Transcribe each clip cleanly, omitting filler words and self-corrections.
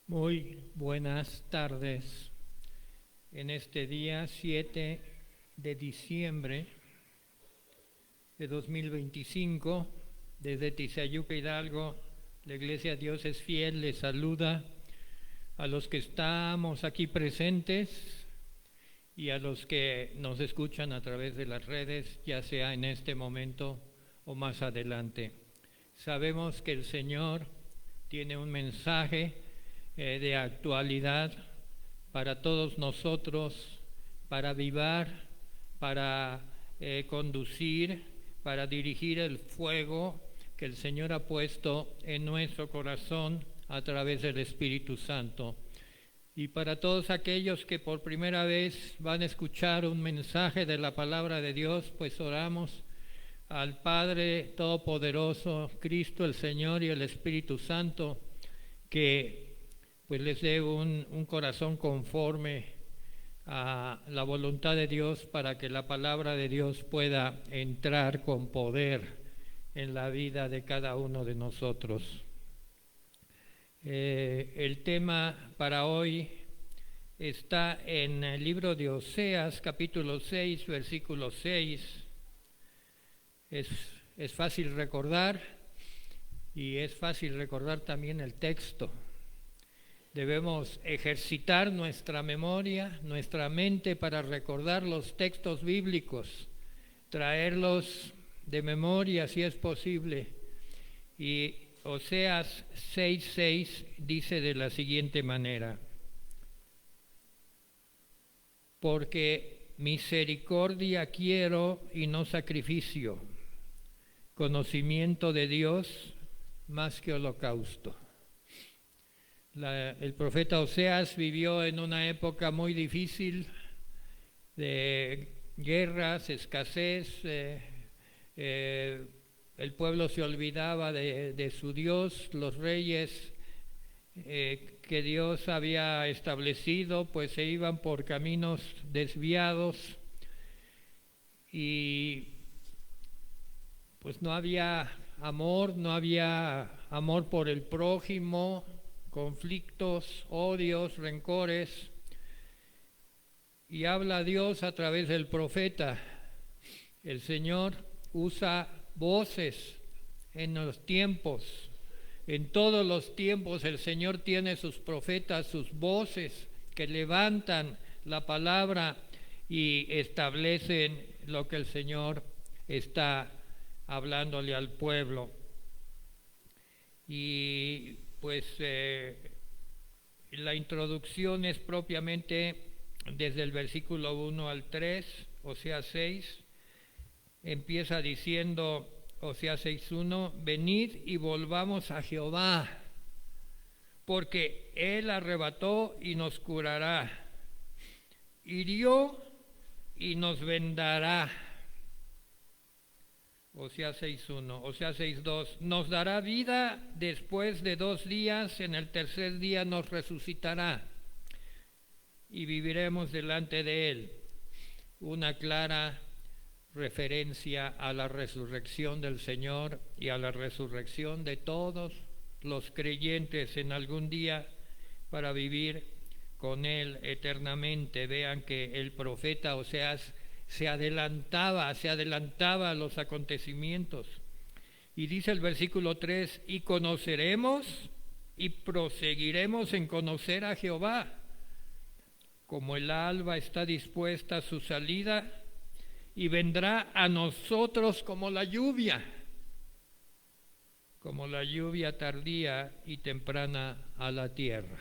Muy buenas tardes. En este día 7 de diciembre de 2025, desde Tizayuca, Hidalgo, la Iglesia Dios es Fiel les saluda a los que estamos aquí presentes y a los que nos escuchan a través de las redes, ya sea en este momento o más adelante. Sabemos que el Señor tiene un mensaje de actualidad para todos nosotros, para avivar, para conducir, para dirigir el fuego que el Señor ha puesto en nuestro corazón a través del Espíritu Santo. Y para todos aquellos que por primera vez van a escuchar un mensaje de la palabra de Dios, pues oramos al Padre Todopoderoso, Cristo el Señor y el Espíritu Santo, que pues les dé un corazón conforme a la voluntad de Dios para que la palabra de Dios pueda entrar con poder en la vida de cada uno de nosotros. El tema para hoy está en el libro de Oseas, capítulo 6, versículo 6. Es fácil recordar y es fácil recordar también el texto. Debemos ejercitar nuestra memoria, nuestra mente para recordar los textos bíblicos, traerlos de memoria si es posible. Y Oseas 6:6 dice de la siguiente manera: porque misericordia quiero y no sacrificio, conocimiento de Dios más que holocausto. El profeta Oseas vivió en una época muy difícil de guerras, escasez, el pueblo se olvidaba de su Dios, los reyes que Dios había establecido pues se iban por caminos desviados y pues no había amor por el prójimo, conflictos, odios, rencores. Y habla Dios a través del profeta. El Señor usa voces en los tiempos. En todos los tiempos el Señor tiene sus profetas, sus voces que levantan la palabra y establecen lo que el Señor está hablándole al pueblo. Y pues la introducción es propiamente desde el versículo 1 al 3, Oseas 6, empieza diciendo Oseas 6:1: venid y volvamos a Jehová, porque Él arrebató y nos curará, hirió y nos vendará. Oseas 6:1, Oseas 6:2: nos dará vida después de 2 días, en el tercer día nos resucitará y viviremos delante de Él. Una clara referencia a la resurrección del Señor y a la resurrección de todos los creyentes en algún día para vivir con Él eternamente. Vean que el profeta Oseas se adelantaba a los acontecimientos. Y dice el versículo 3: y conoceremos y proseguiremos en conocer a Jehová, como el alba está dispuesta a su salida, y vendrá a nosotros como la lluvia tardía y temprana a la tierra.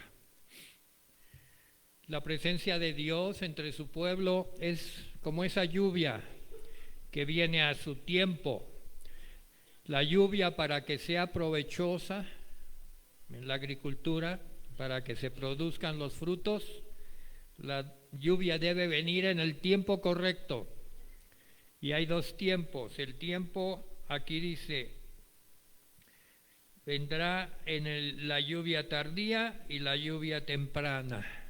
La presencia de Dios entre su pueblo es como esa lluvia que viene a su tiempo. La lluvia, para que sea provechosa en la agricultura, para que se produzcan los frutos, la lluvia debe venir en el tiempo correcto. Y hay 2 tiempos. El tiempo, aquí dice, vendrá en la lluvia tardía y la lluvia temprana.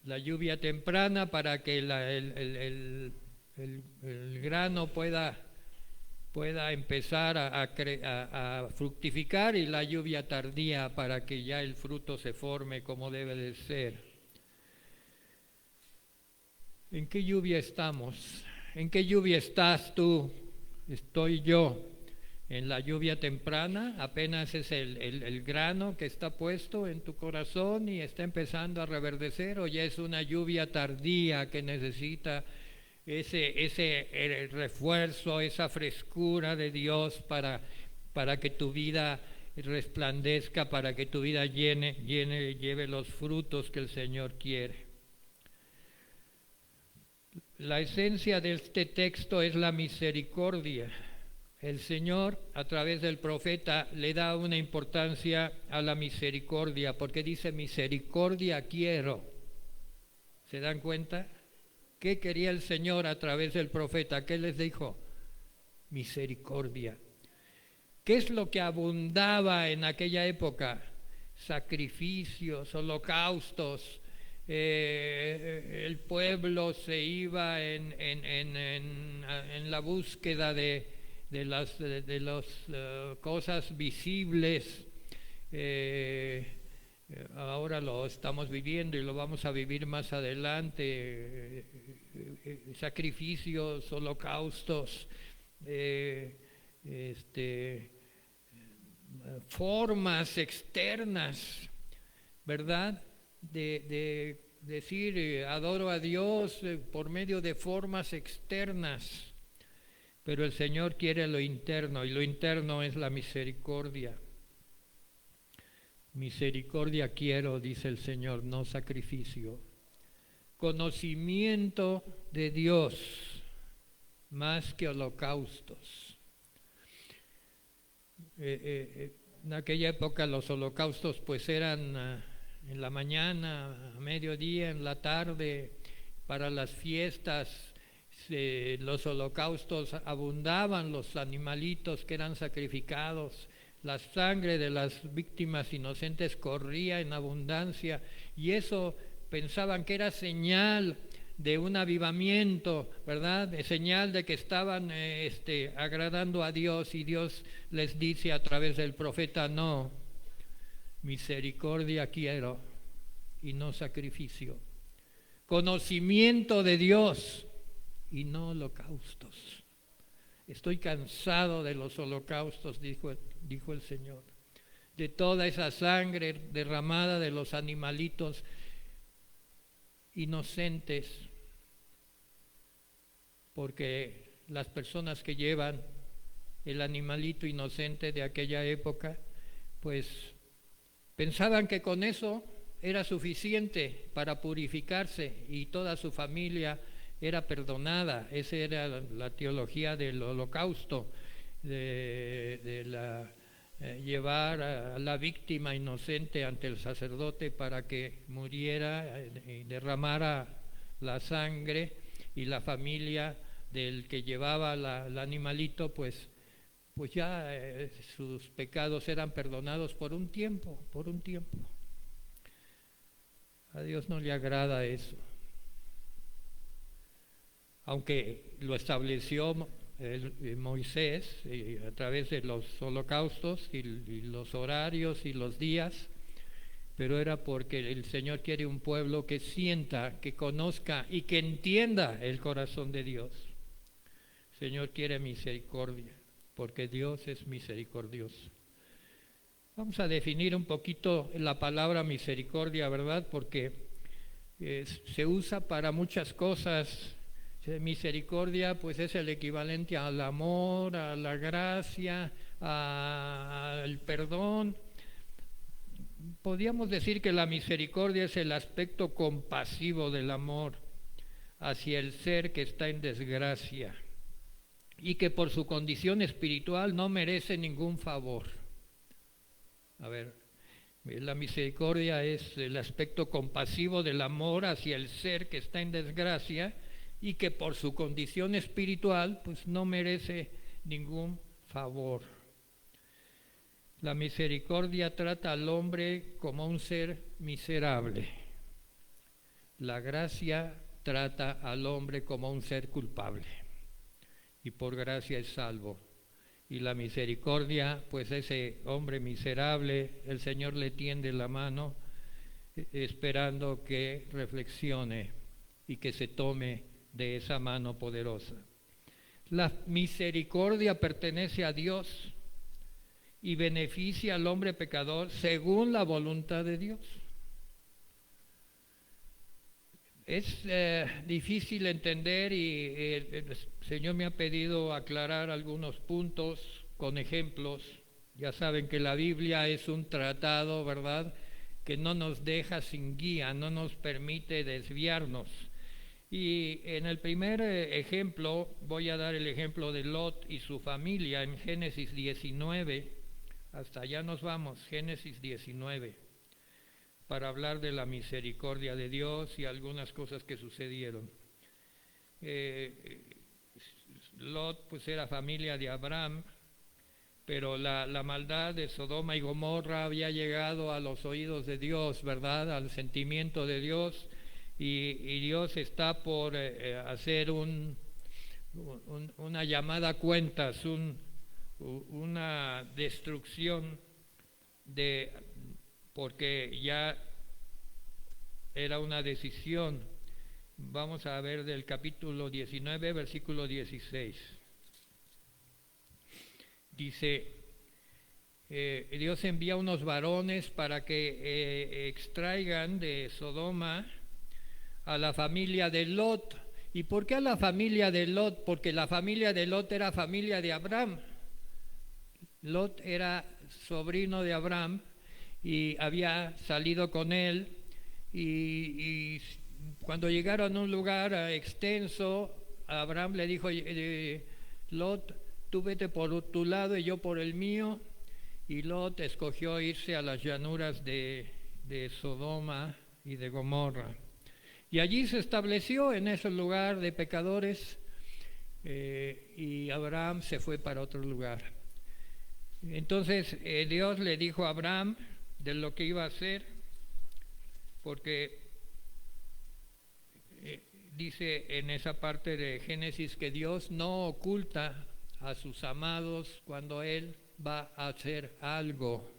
La lluvia temprana para que el grano pueda pueda empezar a fructificar, y la lluvia tardía para que ya el fruto se forme como debe de ser. ¿En qué lluvia estamos? ¿En qué lluvia estás tú? Estoy yo. En la lluvia temprana, apenas es el grano que está puesto en tu corazón y está empezando a reverdecer, o ya es una lluvia tardía que necesita ese refuerzo, esa frescura de Dios para que tu vida resplandezca, para que tu vida lleve los frutos que el Señor quiere. La esencia de este texto es la misericordia. El Señor, a través del profeta, le da una importancia a la misericordia, porque dice: misericordia quiero. ¿Se dan cuenta? ¿Qué quería el Señor a través del profeta? ¿Qué les dijo? Misericordia. ¿Qué es lo que abundaba en aquella época? Sacrificios, holocaustos. El pueblo se iba en la búsqueda de las cosas visibles. Ahora lo estamos viviendo y lo vamos a vivir más adelante. Sacrificios, holocaustos, formas externas, ¿verdad? De decir adoro a Dios por medio de formas externas. Pero el Señor quiere lo interno, y lo interno es la misericordia. Misericordia quiero, dice el Señor, no sacrificio. Conocimiento de Dios más que holocaustos. En aquella época los holocaustos pues eran en la mañana, a mediodía, en la tarde, para las fiestas. Los holocaustos abundaban, los animalitos que eran sacrificados, la sangre de las víctimas inocentes corría en abundancia, y eso pensaban que era señal de un avivamiento, ¿verdad? De señal de que estaban agradando a Dios, y Dios les dice a través del profeta: no, misericordia quiero y no sacrificio. Conocimiento de Dios y no holocaustos. Estoy cansado de los holocaustos, dijo el Señor, de toda esa sangre derramada de los animalitos inocentes, porque las personas que llevan el animalito inocente de aquella época, pues pensaban que con eso era suficiente para purificarse y toda su familia era perdonada. Esa era la teología del holocausto, llevar a la víctima inocente ante el sacerdote para que muriera y derramara la sangre, y la familia del que llevaba el animalito pues ya sus pecados eran perdonados por un tiempo. A Dios no le agrada eso. Aunque lo estableció Moisés a través de los holocaustos y los horarios y los días, pero era porque el Señor quiere un pueblo que sienta, que conozca y que entienda el corazón de Dios. El Señor quiere misericordia, porque Dios es misericordioso. Vamos a definir un poquito la palabra misericordia, ¿verdad? Porque se usa para muchas cosas. Misericordia pues es el equivalente al amor, a la gracia, al perdón. Podríamos decir que la misericordia es el aspecto compasivo del amor hacia el ser que está en desgracia y que por su condición espiritual no merece ningún favor. A ver, la misericordia es el aspecto compasivo del amor hacia el ser que está en desgracia y que por su condición espiritual pues no merece ningún favor. La misericordia trata al hombre como un ser miserable. La gracia trata al hombre como un ser culpable, y por gracia es salvo. y la misericordia, pues ese hombre miserable, el Señor le tiende la mano, esperando que reflexione y que se tome de esa mano poderosa. La misericordia pertenece a Dios y beneficia al hombre pecador según la voluntad de Dios. Es difícil entender y el Señor me ha pedido aclarar algunos puntos con ejemplos. Ya saben que la Biblia es un tratado, ¿verdad?, que no nos deja sin guía, no nos permite desviarnos. Y en el primer ejemplo, voy a dar el ejemplo de Lot y su familia en Génesis 19, hasta allá nos vamos, Génesis 19, para hablar de la misericordia de Dios y algunas cosas que sucedieron. Lot pues era familia de Abraham, pero la maldad de Sodoma y Gomorra había llegado a los oídos de Dios, ¿verdad?, al sentimiento de Dios, y Dios está por hacer una llamada a cuentas, una destrucción, porque ya era una decisión. Vamos a ver del capítulo 19, versículo 16. Dice, Dios envía unos varones para que extraigan de Sodoma a la familia de Lot. ¿Y por qué a la familia de Lot? Porque la familia de Lot era familia de Abraham. Lot era sobrino de Abraham y había salido con él, y cuando llegaron a un lugar extenso, Abraham le dijo, Lot, tú vete por tu lado y yo por el mío, y Lot escogió irse a las llanuras de Sodoma y de Gomorra. Y allí se estableció en ese lugar de pecadores, y Abraham se fue para otro lugar. Entonces Dios le dijo a Abraham de lo que iba a hacer, porque dice en esa parte de Génesis que Dios no oculta a sus amados cuando Él va a hacer algo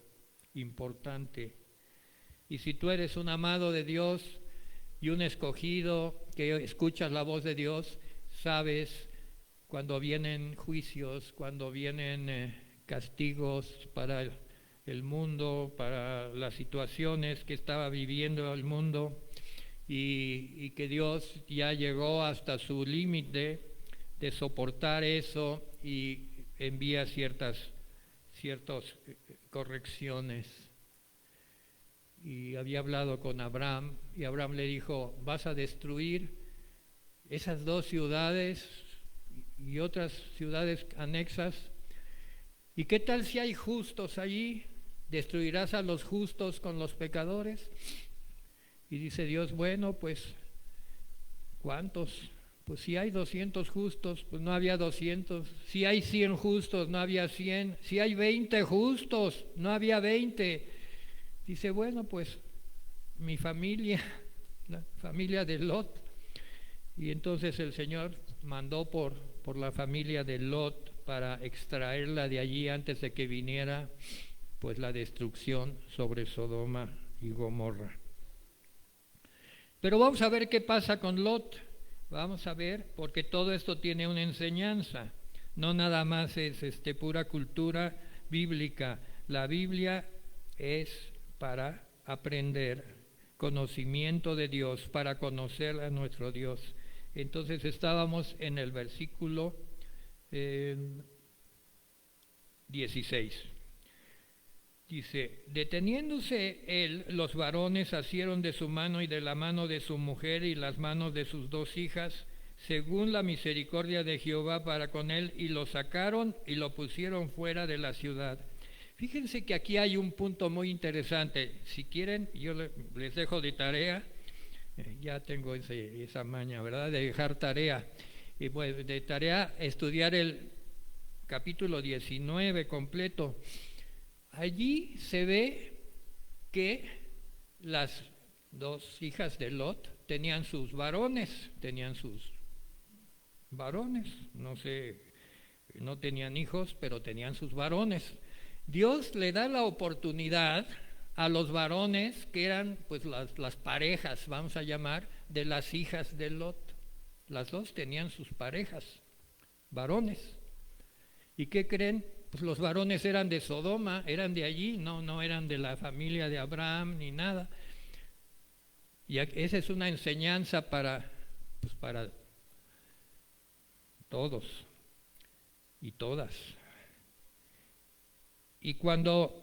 importante. Y si tú eres un amado de Dios y un escogido que escuchas la voz de Dios, sabes cuando vienen juicios, cuando vienen castigos para el mundo, para las situaciones que estaba viviendo el mundo, y que Dios ya llegó hasta su límite de soportar eso y envía ciertas correcciones. Y había hablado con Abraham, y Abraham le dijo, vas a destruir esas dos ciudades y otras ciudades anexas. ¿Y qué tal si hay justos allí? ¿Destruirás a los justos con los pecadores? Y dice Dios, bueno, pues, ¿cuántos? Pues si hay 200 justos, pues no había 200. Si hay 100 justos, no había 100. Si hay 20 justos, no había 20. Dice, bueno, pues mi familia, la familia de Lot. Y entonces el Señor mandó por la familia de Lot para extraerla de allí antes de que viniera pues la destrucción sobre Sodoma y Gomorra. Pero vamos a ver qué pasa con Lot. Vamos a ver, porque todo esto tiene una enseñanza. No nada más es pura cultura bíblica. La Biblia es para aprender conocimiento de Dios, para conocer a nuestro Dios. Entonces estábamos en el versículo 16. Dice, deteniéndose él, los varones asieron de su mano y de la mano de su mujer y las manos de sus dos hijas, según la misericordia de Jehová para con él, y lo sacaron y lo pusieron fuera de la ciudad. Fíjense que aquí hay un punto muy interesante. Si quieren, yo les dejo de tarea, ya tengo esa maña, ¿verdad?, de dejar tarea. Y bueno, de tarea estudiar el capítulo 19 completo. Allí se ve que las dos hijas de Lot tenían sus varones, no sé no tenían hijos, pero tenían sus varones. Dios le da la oportunidad a los varones que eran pues las parejas, vamos a llamar, de las hijas de Lot. Las dos tenían sus parejas, varones. ¿Y qué creen? Pues los varones eran de Sodoma, eran de allí, no eran de la familia de Abraham ni nada. Y esa es una enseñanza para todos y todas. Y cuando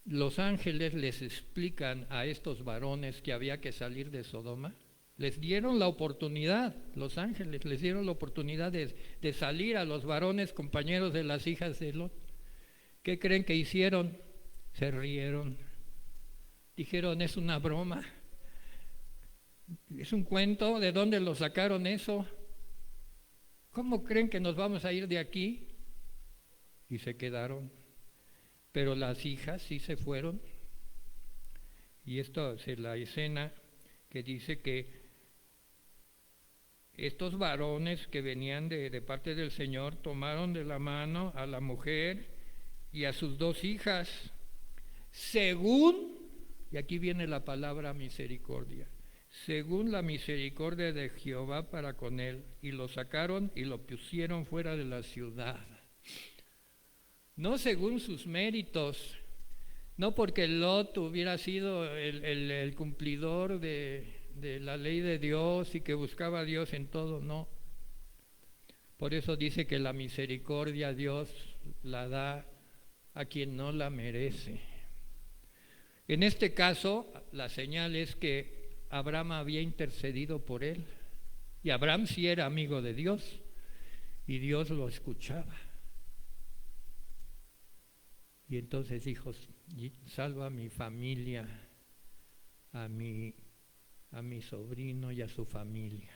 los ángeles les explican a estos varones que había que salir de Sodoma, les dieron la oportunidad, los ángeles les dieron la oportunidad de salir a los varones compañeros de las hijas de Lot. ¿Qué creen que hicieron? Se rieron. Dijeron, es una broma. ¿Es un cuento? ¿De dónde lo sacaron eso? ¿Cómo creen que nos vamos a ir de aquí? Y se quedaron. Pero las hijas sí se fueron. Y esto es la escena que dice que estos varones que venían de parte del Señor tomaron de la mano a la mujer y a sus dos hijas, según, y aquí viene la palabra misericordia, según la misericordia de Jehová para con él, y lo sacaron y lo pusieron fuera de la ciudad. No según sus méritos, no porque Lot hubiera sido el cumplidor de la ley de Dios y que buscaba a Dios en todo, no. Por eso dice que la misericordia Dios la da a quien no la merece. En este caso, la señal es que Abraham había intercedido por él, y Abraham sí era amigo de Dios, y Dios lo escuchaba. Y entonces dijo, salva a mi familia, a mi sobrino y a su familia.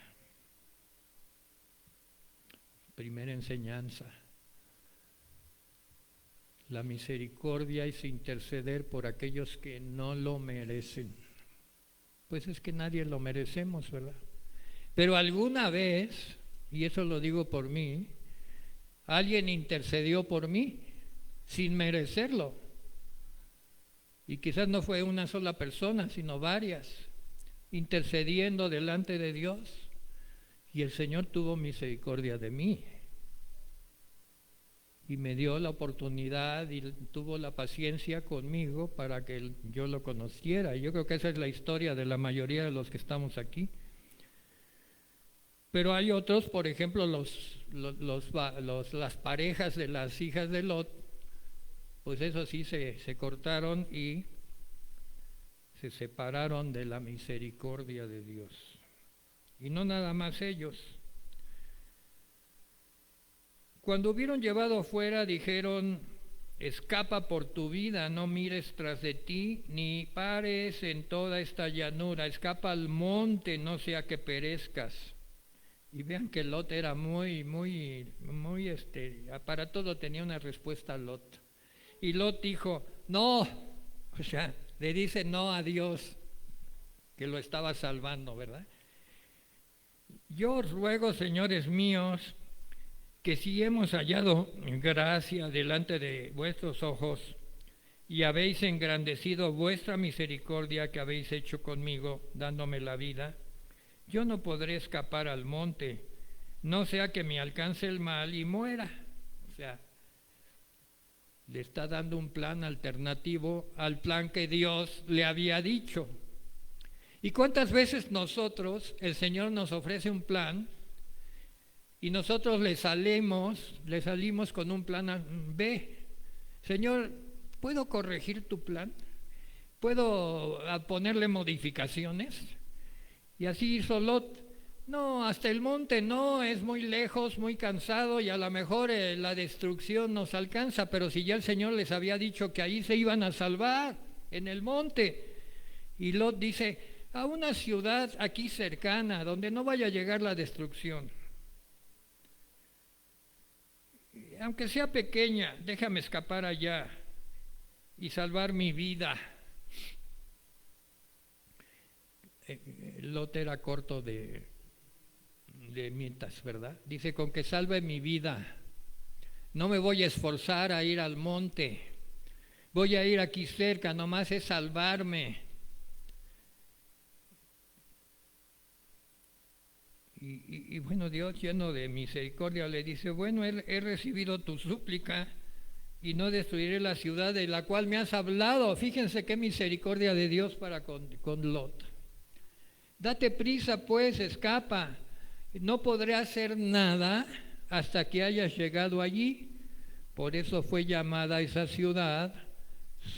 Primera enseñanza. La misericordia es interceder por aquellos que no lo merecen. Pues es que nadie lo merecemos, ¿verdad? Pero alguna vez, y eso lo digo por mí, alguien intercedió por mí sin merecerlo. Y quizás no fue una sola persona, sino varias, intercediendo delante de Dios. Y el Señor tuvo misericordia de mí. Y me dio la oportunidad y tuvo la paciencia conmigo para que yo lo conociera. Y yo creo que esa es la historia de la mayoría de los que estamos aquí. Pero hay otros, por ejemplo, las parejas de las hijas de Lot, pues eso sí se cortaron y se separaron de la misericordia de Dios. Y no nada más ellos. Cuando hubieron llevado afuera, dijeron, escapa por tu vida, no mires tras de ti, ni pares en toda esta llanura, escapa al monte, no sea que perezcas. Y vean que Lot era muy, para todo tenía una respuesta a Lot. Y Lot dijo, no, o sea, le dice no a Dios, que lo estaba salvando, ¿verdad? Yo os ruego, señores míos, que si hemos hallado gracia delante de vuestros ojos y habéis engrandecido vuestra misericordia que habéis hecho conmigo, dándome la vida, yo no podré escapar al monte, no sea que me alcance el mal y muera. O sea, le está dando un plan alternativo al plan que Dios le había dicho. ¿Y cuántas veces nosotros, el Señor nos ofrece un plan y nosotros le salimos con un plan B? Señor, ¿puedo corregir tu plan? ¿Puedo ponerle modificaciones? Y así hizo Lot. No, hasta el monte no, es muy lejos, muy cansado y a lo mejor la destrucción nos alcanza, pero si ya el Señor les había dicho que ahí se iban a salvar, en el monte. Y Lot dice, a una ciudad aquí cercana, donde no vaya a llegar la destrucción. Aunque sea pequeña, déjame escapar allá y salvar mi vida. Lot era corto de de mientras, ¿verdad? Dice, con que salve mi vida. No me voy a esforzar a ir al monte. Voy a ir aquí cerca, nomás es salvarme. Y bueno, Dios, lleno de misericordia, le dice, bueno, he recibido tu súplica y no destruiré la ciudad de la cual me has hablado. Fíjense qué misericordia de Dios para con Lot. Date prisa, pues, escapa. No podré hacer nada hasta que hayas llegado allí. Por eso fue llamada esa ciudad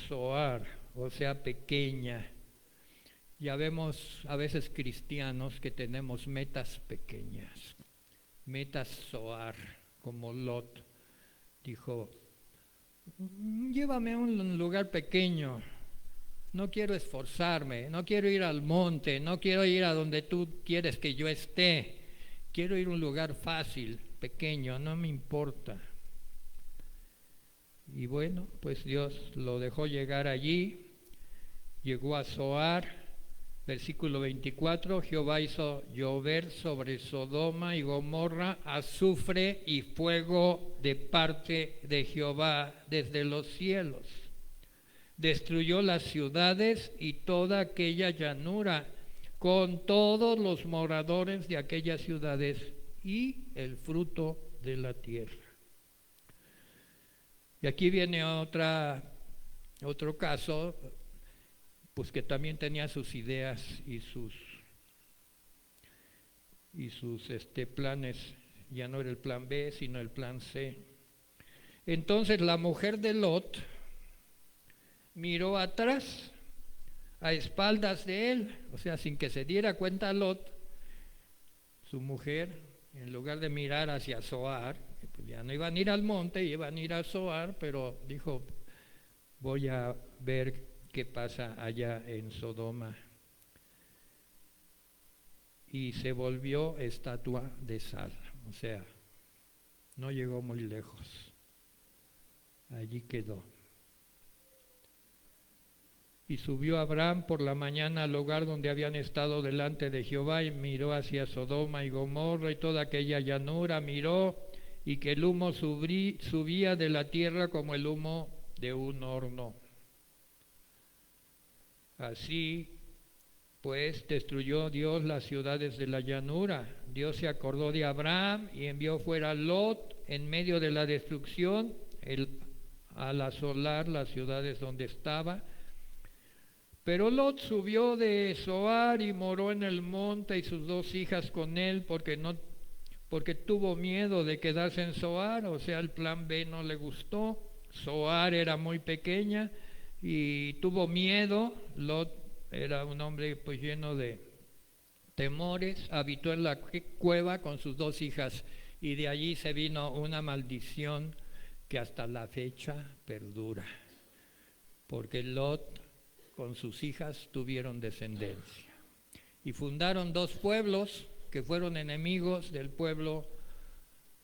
Zoar, o sea, pequeña. Ya vemos a veces cristianos que tenemos metas pequeñas, metas Zoar, como Lot dijo, llévame a un lugar pequeño, no quiero esforzarme, no quiero ir al monte, no quiero ir a donde tú quieres que yo esté, quiero ir a un lugar fácil, pequeño, no me importa. Y bueno, pues Dios lo dejó llegar allí, llegó a Zoar. Versículo 24, Jehová hizo llover sobre Sodoma y Gomorra azufre y fuego de parte de Jehová desde los cielos. Destruyó las ciudades y toda aquella llanura con todos los moradores de aquellas ciudades y el fruto de la tierra. Y aquí viene otro caso, pues que también tenía sus ideas y sus planes. Ya no era el plan B, sino el plan C. Entonces la mujer de Lot miró atrás, a espaldas de él, o sea, sin que se diera cuenta Lot, su mujer, en lugar de mirar hacia Zoar, pues ya no iban a ir al monte, iban a ir a Zoar, pero dijo, voy a ver qué pasa allá en Sodoma. Y se volvió estatua de sal, o sea, no llegó muy lejos, allí quedó. Y subió Abraham por la mañana al lugar donde habían estado delante de Jehová y miró hacia Sodoma y Gomorra y toda aquella llanura, miró y que el humo subía de la tierra como el humo de un horno. Así pues destruyó Dios las ciudades de la llanura. Dios se acordó de Abraham y envió fuera a Lot en medio de la destrucción al asolar las ciudades donde estaba. Pero Lot subió de Zoar y moró en el monte y sus 2 hijas con él porque tuvo miedo de quedarse en Zoar, o sea, el plan B no le gustó. Zoar era muy pequeña y tuvo miedo. Lot era un hombre pues lleno de temores, habitó en la cueva con sus 2 hijas y de allí se vino una maldición que hasta la fecha perdura, porque Lot con sus hijas tuvieron descendencia y fundaron 2 pueblos que fueron enemigos del pueblo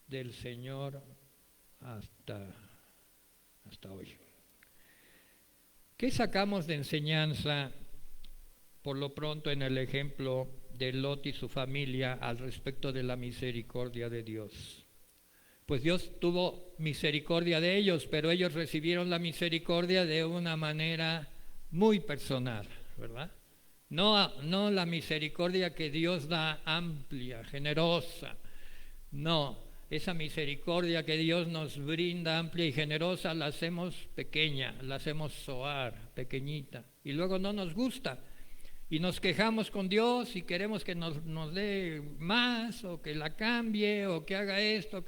del Señor hasta hoy. ¿Qué sacamos de enseñanza por lo pronto en el ejemplo de Lot y su familia al respecto de la misericordia de Dios? Pues Dios tuvo misericordia de ellos, pero ellos recibieron la misericordia de una manera muy personal, ¿verdad? No la misericordia que Dios da amplia, generosa. No, esa misericordia que Dios nos brinda amplia y generosa la hacemos pequeña, la hacemos Zoar, pequeñita. Y luego no nos gusta. Y nos quejamos con Dios y queremos que nos dé más o que la cambie o que haga esto.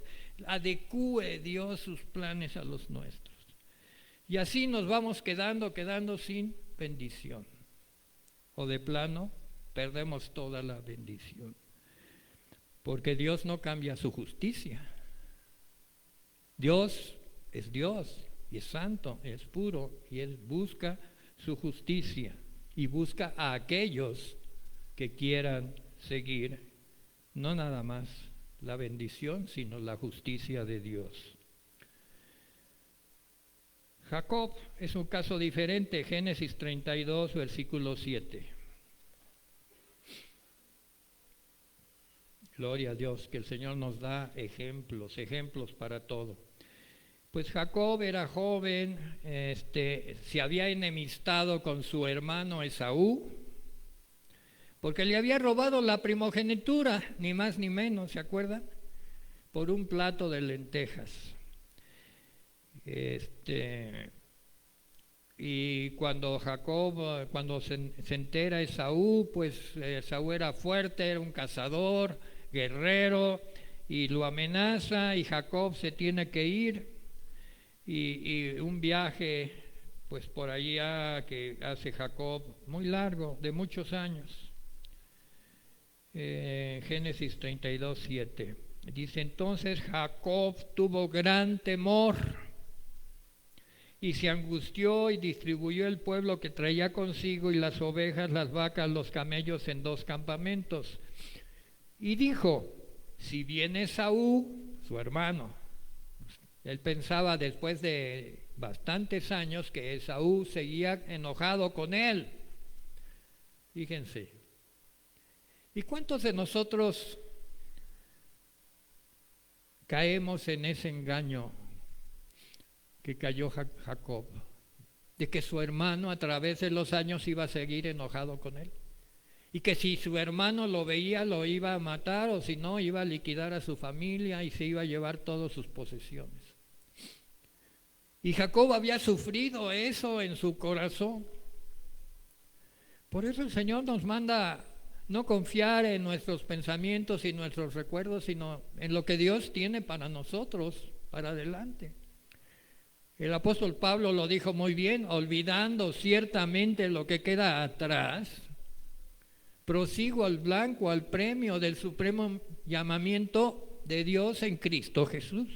Adecúe Dios sus planes a los nuestros. Y así nos vamos quedando sin bendición. O de plano, perdemos toda la bendición. Porque Dios no cambia su justicia. Dios es Dios y es santo, es puro y Él busca su justicia y busca a aquellos que quieran seguir no nada más la bendición, sino la justicia de Dios. Jacob es un caso diferente, Génesis 32, versículo 7. Gloria a Dios, que el Señor nos da ejemplos para todo. Pues Jacob era joven, se había enemistado con su hermano Esaú, porque le había robado la primogenitura, ni más ni menos, ¿se acuerdan? Por un plato de lentejas. Y cuando se entera Esaú, pues Esaú era fuerte, era un cazador, guerrero, y lo amenaza, y Jacob se tiene que ir, y un viaje, pues por allá que hace Jacob, muy largo, de muchos años. Génesis 32:7. Dice: entonces Jacob tuvo gran temor y se angustió y distribuyó el pueblo que traía consigo y las ovejas, las vacas, los camellos en 2 campamentos. Y dijo: si viene Esaú, su hermano. Él pensaba después de bastantes años que Esaú seguía enojado con él. Fíjense. ¿Y cuántos de nosotros caemos en ese engaño que cayó Jacob? De que su hermano a través de los años iba a seguir enojado con él. Y que si su hermano lo veía, lo iba a matar, o si no, iba a liquidar a su familia y se iba a llevar todas sus posesiones. Y Jacob había sufrido eso en su corazón. Por eso el Señor nos manda no confiar en nuestros pensamientos y nuestros recuerdos, sino en lo que Dios tiene para nosotros, para adelante. El apóstol Pablo lo dijo muy bien: olvidando ciertamente lo que queda atrás, prosigo al blanco, al premio del supremo llamamiento de Dios en Cristo Jesús.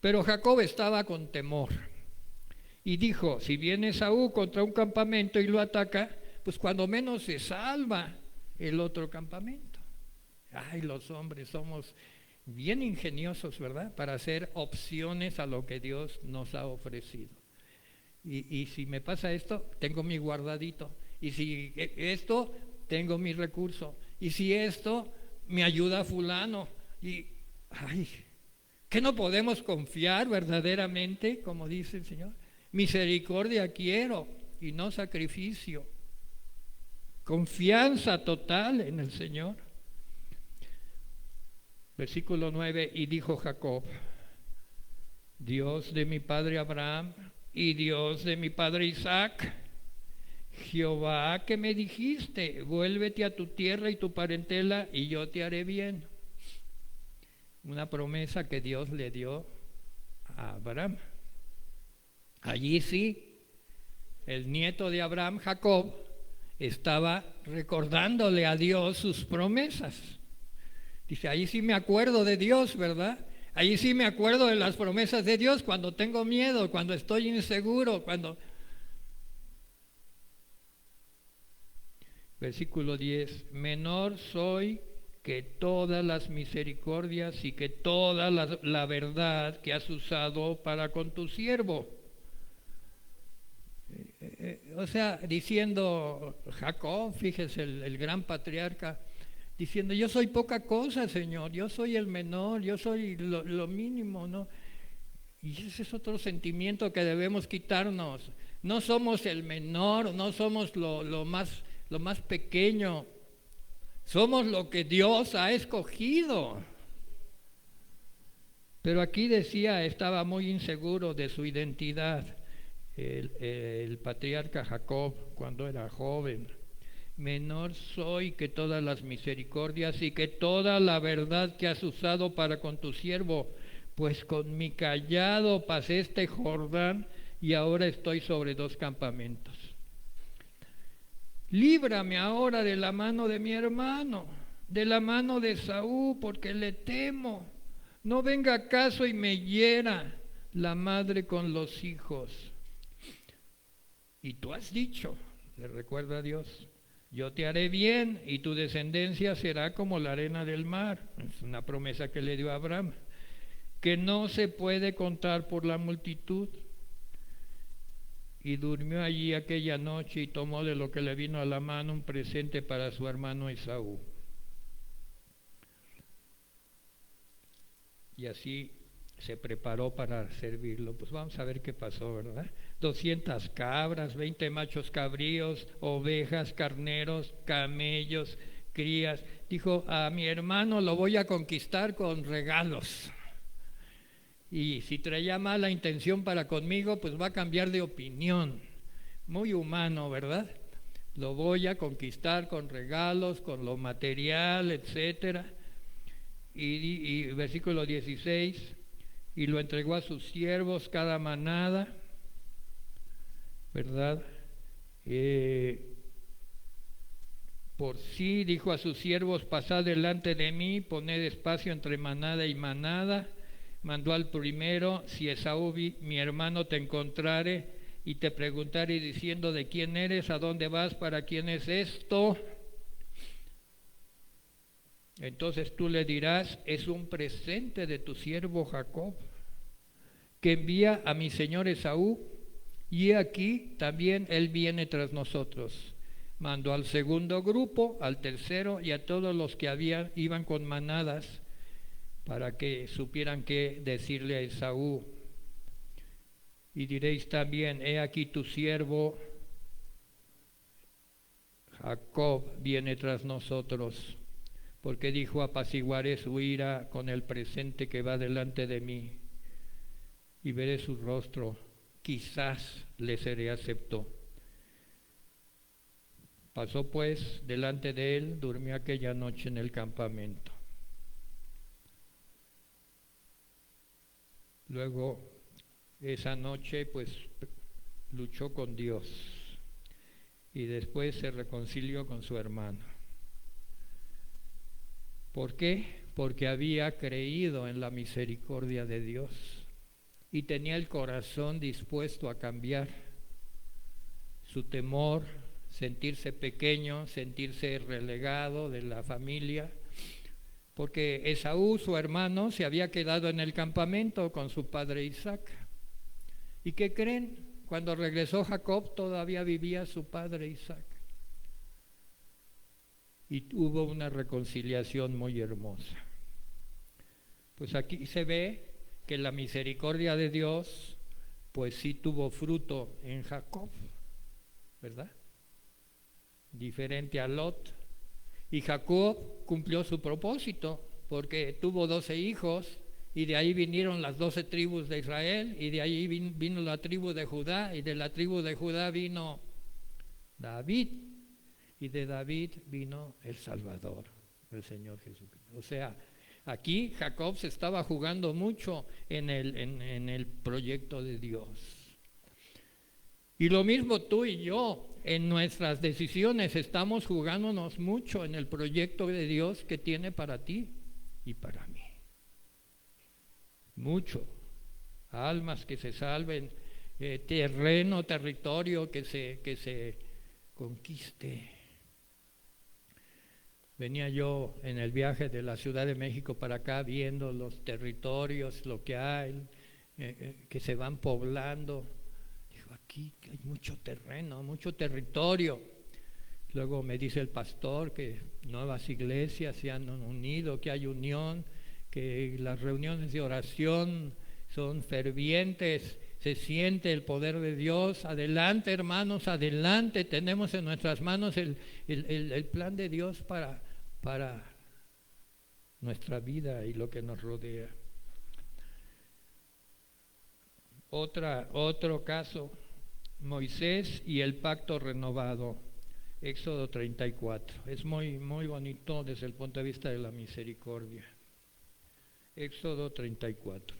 Pero Jacob estaba con temor y dijo: si viene Esaú contra un campamento y lo ataca, pues cuando menos se salva el otro campamento. Ay, los hombres somos bien ingeniosos, ¿verdad? Para hacer opciones a lo que Dios nos ha ofrecido. Y si me pasa esto, tengo mi guardadito. Y si esto, tengo mi recurso. Y si esto, me ayuda fulano. Y, ay, ¿qué no podemos confiar verdaderamente, como dice el Señor? Misericordia quiero y no sacrificio. Confianza total en el Señor. Versículo 9: y dijo Jacob: Dios de mi padre Abraham y Dios de mi padre Isaac, Jehová que me dijiste: vuélvete a tu tierra y tu parentela y yo te haré bien. Una promesa que Dios le dio a Abraham. Allí sí, el nieto de Abraham, Jacob, estaba recordándole a Dios sus promesas. Dice: ahí sí me acuerdo de Dios, ¿verdad? Ahí sí me acuerdo de las promesas de Dios cuando tengo miedo, cuando estoy inseguro, cuando... Versículo 10: menor soy que todas las misericordias y que toda la verdad que has usado para con tu siervo. O sea, diciendo Jacob, fíjese, el gran patriarca, diciendo: yo soy poca cosa, Señor, yo soy el menor, yo soy lo mínimo, ¿no? Y ese es otro sentimiento que debemos quitarnos. No somos el menor, no somos lo más pequeño, somos lo que Dios ha escogido. Pero aquí decía, estaba muy inseguro de su identidad, el patriarca Jacob, cuando era joven. Menor soy que todas las misericordias y que toda la verdad que has usado para con tu siervo, pues con mi cayado pasé este Jordán y ahora estoy sobre 2 campamentos. Líbrame ahora de la mano de mi hermano, de la mano de Esaú, porque le temo. No venga acaso y me hiera la madre con los hijos. Y tú has dicho, le recuerda a Dios: yo te haré bien y tu descendencia será como la arena del mar. Es una promesa que le dio a Abraham, que no se puede contar por la multitud. Y durmió allí aquella noche y tomó de lo que le vino a la mano un presente para su hermano Esaú. y así se preparó para servirlo. Pues vamos a ver qué pasó, ¿verdad? 200 cabras, 20 machos cabríos, ovejas, carneros, camellos, crías. Dijo, a mi hermano lo voy a conquistar con regalos. Y si traía mala intención para conmigo, pues va a cambiar de opinión. Muy humano, ¿verdad? Lo voy a conquistar con regalos, con lo material, etcétera. Y versículo 16, y lo entregó a sus siervos cada manada, ¿verdad? Por sí dijo a sus siervos, pasad delante de mí, poned espacio entre manada y manada. Mandó al primero, si Esaú mi hermano te encontrare y te preguntare diciendo, ¿de quién eres? ¿A dónde vas? ¿Para quién es esto? Entonces tú le dirás, es un presente de tu siervo Jacob, que envía a mi señor Esaú, y aquí también él viene tras nosotros. Mandó al segundo grupo, al tercero y a todos los que iban con manadas, para que supieran qué decirle a Esaú. Y diréis también, he aquí tu siervo Jacob viene tras nosotros, porque dijo, apaciguaré su ira con el presente que va delante de mí, y veré su rostro, quizás le seré acepto. Pasó pues delante de él, durmió aquella noche en el campamento. Luego, esa noche, pues, luchó con Dios y después se reconcilió con su hermano. ¿Por qué? Porque había creído en la misericordia de Dios y tenía el corazón dispuesto a cambiar. Su temor, sentirse pequeño, sentirse relegado de la familia, porque Esaú, su hermano, se había quedado en el campamento con su padre Isaac. ¿Y qué creen? Cuando regresó Jacob todavía vivía su padre Isaac. Y hubo una reconciliación muy hermosa. Pues aquí se ve que la misericordia de Dios, pues sí tuvo fruto en Jacob, ¿verdad? Diferente a Lot. Y Jacob cumplió su propósito, porque tuvo 12 hijos, y de ahí vinieron las 12 tribus de Israel, y de ahí vino la tribu de Judá, y de la tribu de Judá vino David, y de David vino el Salvador, el Señor Jesucristo. O sea, aquí Jacob se estaba jugando mucho en el proyecto de Dios. Y lo mismo tú y yo, en nuestras decisiones estamos jugándonos mucho en el proyecto de Dios que tiene para ti y para mí. Mucho. Almas que se salven, terreno, territorio que se conquiste. Venía yo en el viaje de la Ciudad de México para acá viendo los territorios, lo que hay, que se van poblando. Digo, aquí hay mucho terreno, mucho territorio. Luego me dice el pastor que nuevas iglesias se han unido, que hay unión, que las reuniones de oración son fervientes, se siente el poder de Dios. Adelante, hermanos, adelante. Tenemos en nuestras manos el plan de Dios para nuestra vida y lo que nos rodea. Otro caso, Moisés y el pacto renovado, Éxodo 34. Es muy, muy bonito desde el punto de vista de la misericordia. Éxodo 34.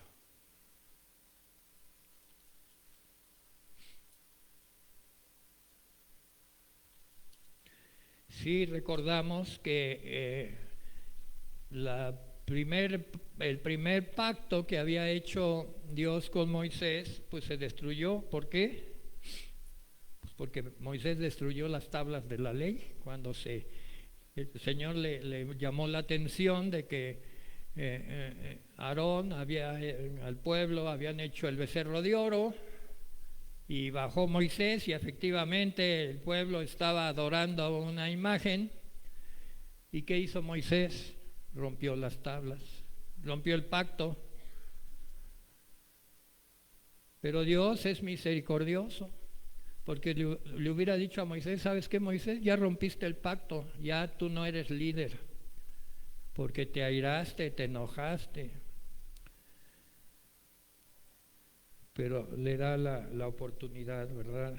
Sí, recordamos que el primer pacto que había hecho Dios con Moisés, pues se destruyó. ¿Por qué? Pues porque Moisés destruyó las tablas de la ley cuando el Señor le llamó la atención de que Aarón al pueblo habían hecho el becerro de oro, y bajó Moisés y efectivamente el pueblo estaba adorando una imagen. ¿Y qué hizo Moisés? Rompió las tablas, rompió el pacto, Pero Dios es misericordioso, porque le hubiera dicho a Moisés, ¿sabes qué, Moisés? Ya rompiste el pacto, ya tú no eres líder, porque te airaste, te enojaste. Pero le da la oportunidad, ¿verdad?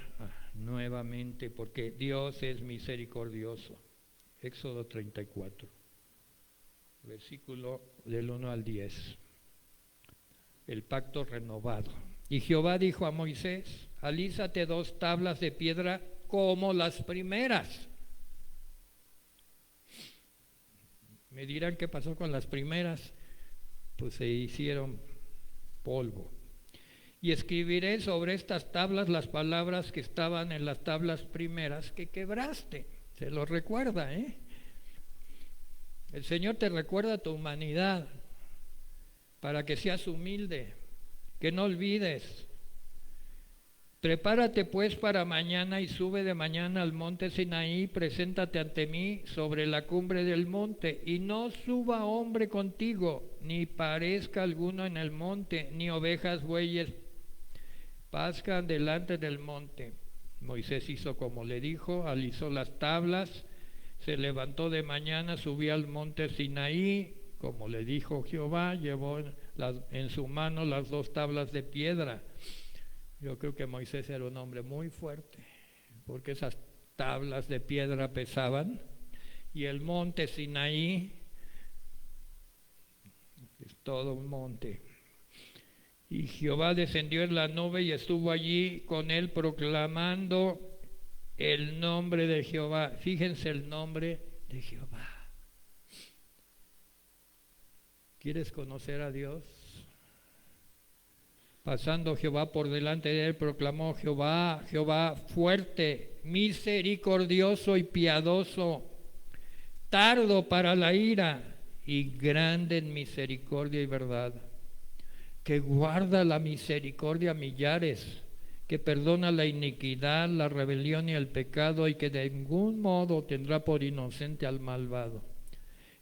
Nuevamente, porque Dios es misericordioso. Éxodo 34, versículo del 1 al 10. El pacto renovado. Y Jehová dijo a Moisés, alízate 2 tablas de piedra como las primeras. Me dirán qué pasó con las primeras. Pues se hicieron polvo. Y escribiré sobre estas tablas las palabras que estaban en las tablas primeras que quebraste. Se lo recuerda, ¿eh? El Señor te recuerda tu humanidad para que seas humilde, que no olvides. Prepárate pues para mañana y sube de mañana al monte Sinaí, preséntate ante mí sobre la cumbre del monte, y no suba hombre contigo, ni parezca alguno en el monte, ni ovejas, bueyes, pascan delante del monte. Moisés hizo como le dijo, alisó las tablas, se levantó de mañana, subió al monte Sinaí, como le dijo Jehová, llevó en su mano las 2 tablas de piedra. Yo creo que Moisés era un hombre muy fuerte, porque esas tablas de piedra pesaban, y el monte Sinaí es todo un monte. Y Jehová descendió en la nube y estuvo allí con él proclamando el nombre de Jehová. Fíjense el nombre de Jehová. ¿Quieres conocer a Dios? Pasando Jehová por delante de él, proclamó Jehová, Jehová fuerte, misericordioso y piadoso, tardo para la ira y grande en misericordia y verdad, que guarda la misericordia a millares, que perdona la iniquidad, la rebelión y el pecado, y que de ningún modo tendrá por inocente al malvado,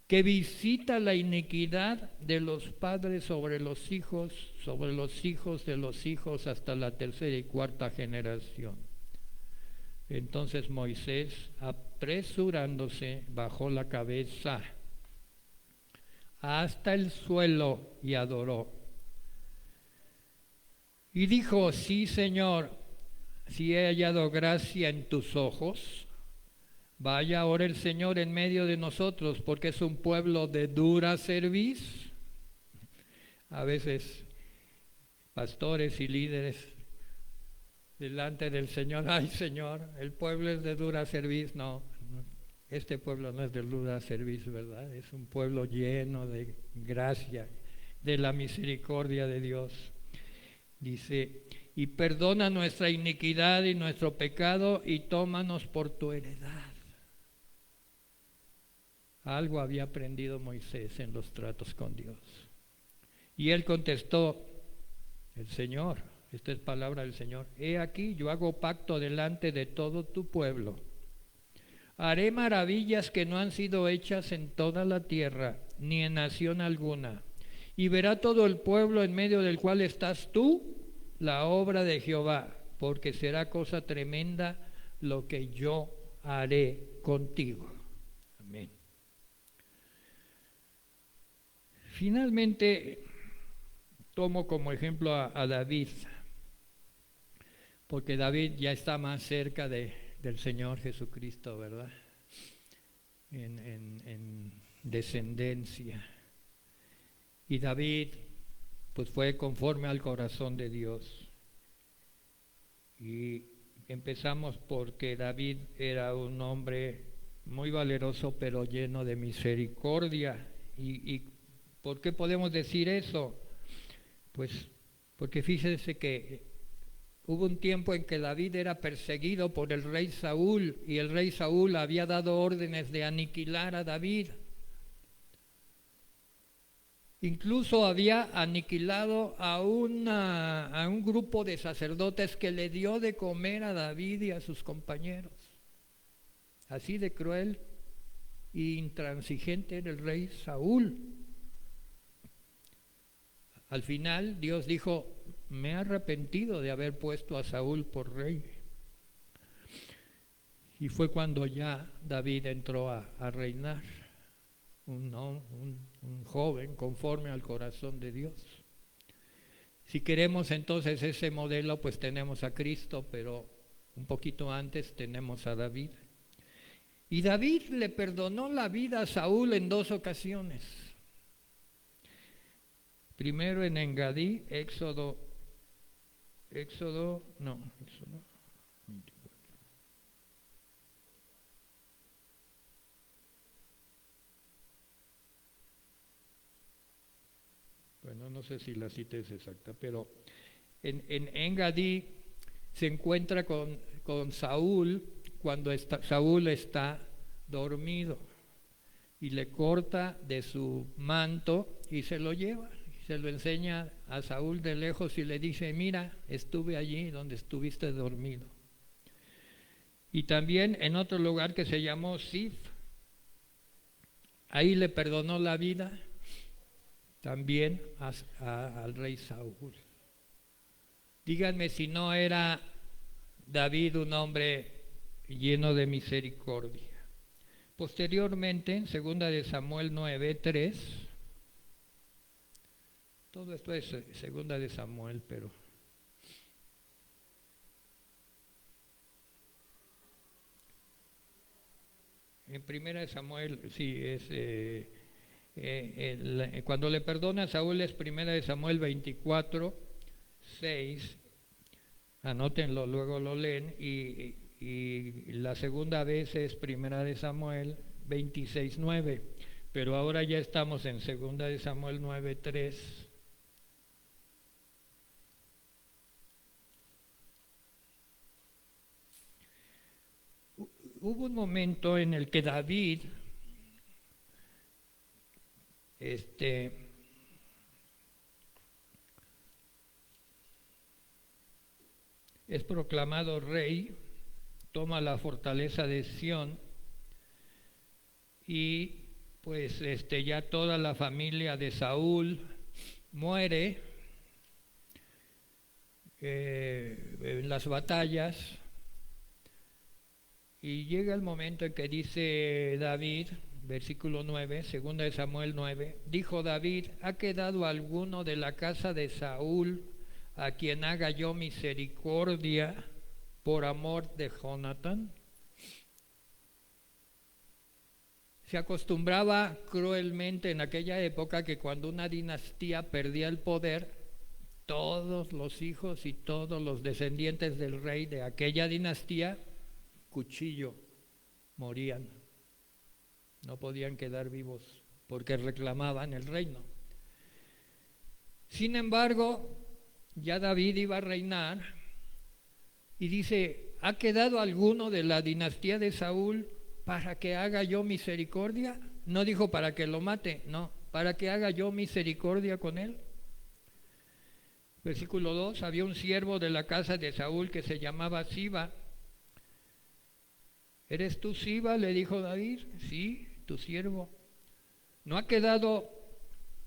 que visita la iniquidad de los padres sobre los hijos de los hijos, hasta la 3ª y 4ª generación. Entonces Moisés, apresurándose, bajó la cabeza hasta el suelo y adoró. Y dijo, sí, Señor, si he hallado gracia en tus ojos, vaya ahora el Señor en medio de nosotros, porque es un pueblo de dura cerviz. A veces pastores y líderes delante del Señor, ay Señor, el pueblo es de dura cerviz. No, este pueblo no es de dura cerviz, ¿verdad? Es un pueblo lleno de gracia, de la misericordia de Dios. Dice, y perdona nuestra iniquidad y nuestro pecado y tómanos por tu heredad. Algo había aprendido Moisés en los tratos con Dios. Y él contestó, el Señor, esta es palabra del Señor, he aquí yo hago pacto delante de todo tu pueblo. Haré maravillas que no han sido hechas en toda la tierra, ni en nación alguna. Y verá todo el pueblo en medio del cual estás tú, la obra de Jehová, porque será cosa tremenda lo que yo haré contigo. Amén. Finalmente, tomo como ejemplo a David, porque David ya está más cerca del Señor Jesucristo, ¿verdad? En descendencia. Y David, pues fue conforme al corazón de Dios. Y empezamos porque David era un hombre muy valeroso, pero lleno de misericordia. ¿Y por qué podemos decir eso? Pues porque fíjense que hubo un tiempo en que David era perseguido por el rey Saúl, y el rey Saúl había dado órdenes de aniquilar a David. Incluso había aniquilado a un grupo de sacerdotes que le dio de comer a David y a sus compañeros. Así de cruel e intransigente era el rey Saúl. Al final Dios dijo, me he arrepentido de haber puesto a Saúl por rey. Y fue cuando ya David entró a reinar, un joven conforme al corazón de Dios. Si queremos entonces ese modelo, pues tenemos a Cristo, pero un poquito antes tenemos a David. Y David le perdonó la vida a Saúl en 2 ocasiones. Primero en Engadí, Éxodo. Bueno, no sé si la cita es exacta, pero en Engadí se encuentra con Saúl cuando Saúl está dormido y le corta de su manto y se lo lleva, se lo enseña a Saúl de lejos y le dice: mira, estuve allí donde estuviste dormido. Y también en otro lugar que se llamó Sif, ahí le perdonó la vida también al rey Saúl. Díganme si no era David un hombre lleno de misericordia. Posteriormente, en 2 de Samuel 9:3, todo esto es 2 de Samuel, pero en 1 de Samuel, sí, es cuando le perdona a Saúl es 1 de Samuel 24:6, anótenlo, luego lo leen, y la segunda vez es 1 de Samuel 26:9, pero ahora ya estamos en 2 de Samuel 9:3. Hubo un momento en el que David es proclamado rey, toma la fortaleza de Sión y pues ya toda la familia de Saúl muere en las batallas, y llega el momento en que dice David, versículo 9, 2 de Samuel 9, dijo David: ¿ha quedado alguno de la casa de Saúl a quien haga yo misericordia por amor de Jonatán? Se acostumbraba cruelmente en aquella época que cuando una dinastía perdía el poder, todos los hijos y todos los descendientes del rey de aquella dinastía, cuchillo, morían. No podían quedar vivos porque reclamaban el reino. Sin embargo, ya David iba a reinar y dice: ¿ha quedado alguno de la dinastía de Saúl para que haga yo misericordia? No dijo para que lo mate, no, para que haga yo misericordia con él. Versículo 2, había un siervo de la casa de Saúl que se llamaba Siba. ¿Eres tú Siba?, le dijo David. Sí, tu siervo. ¿No ha quedado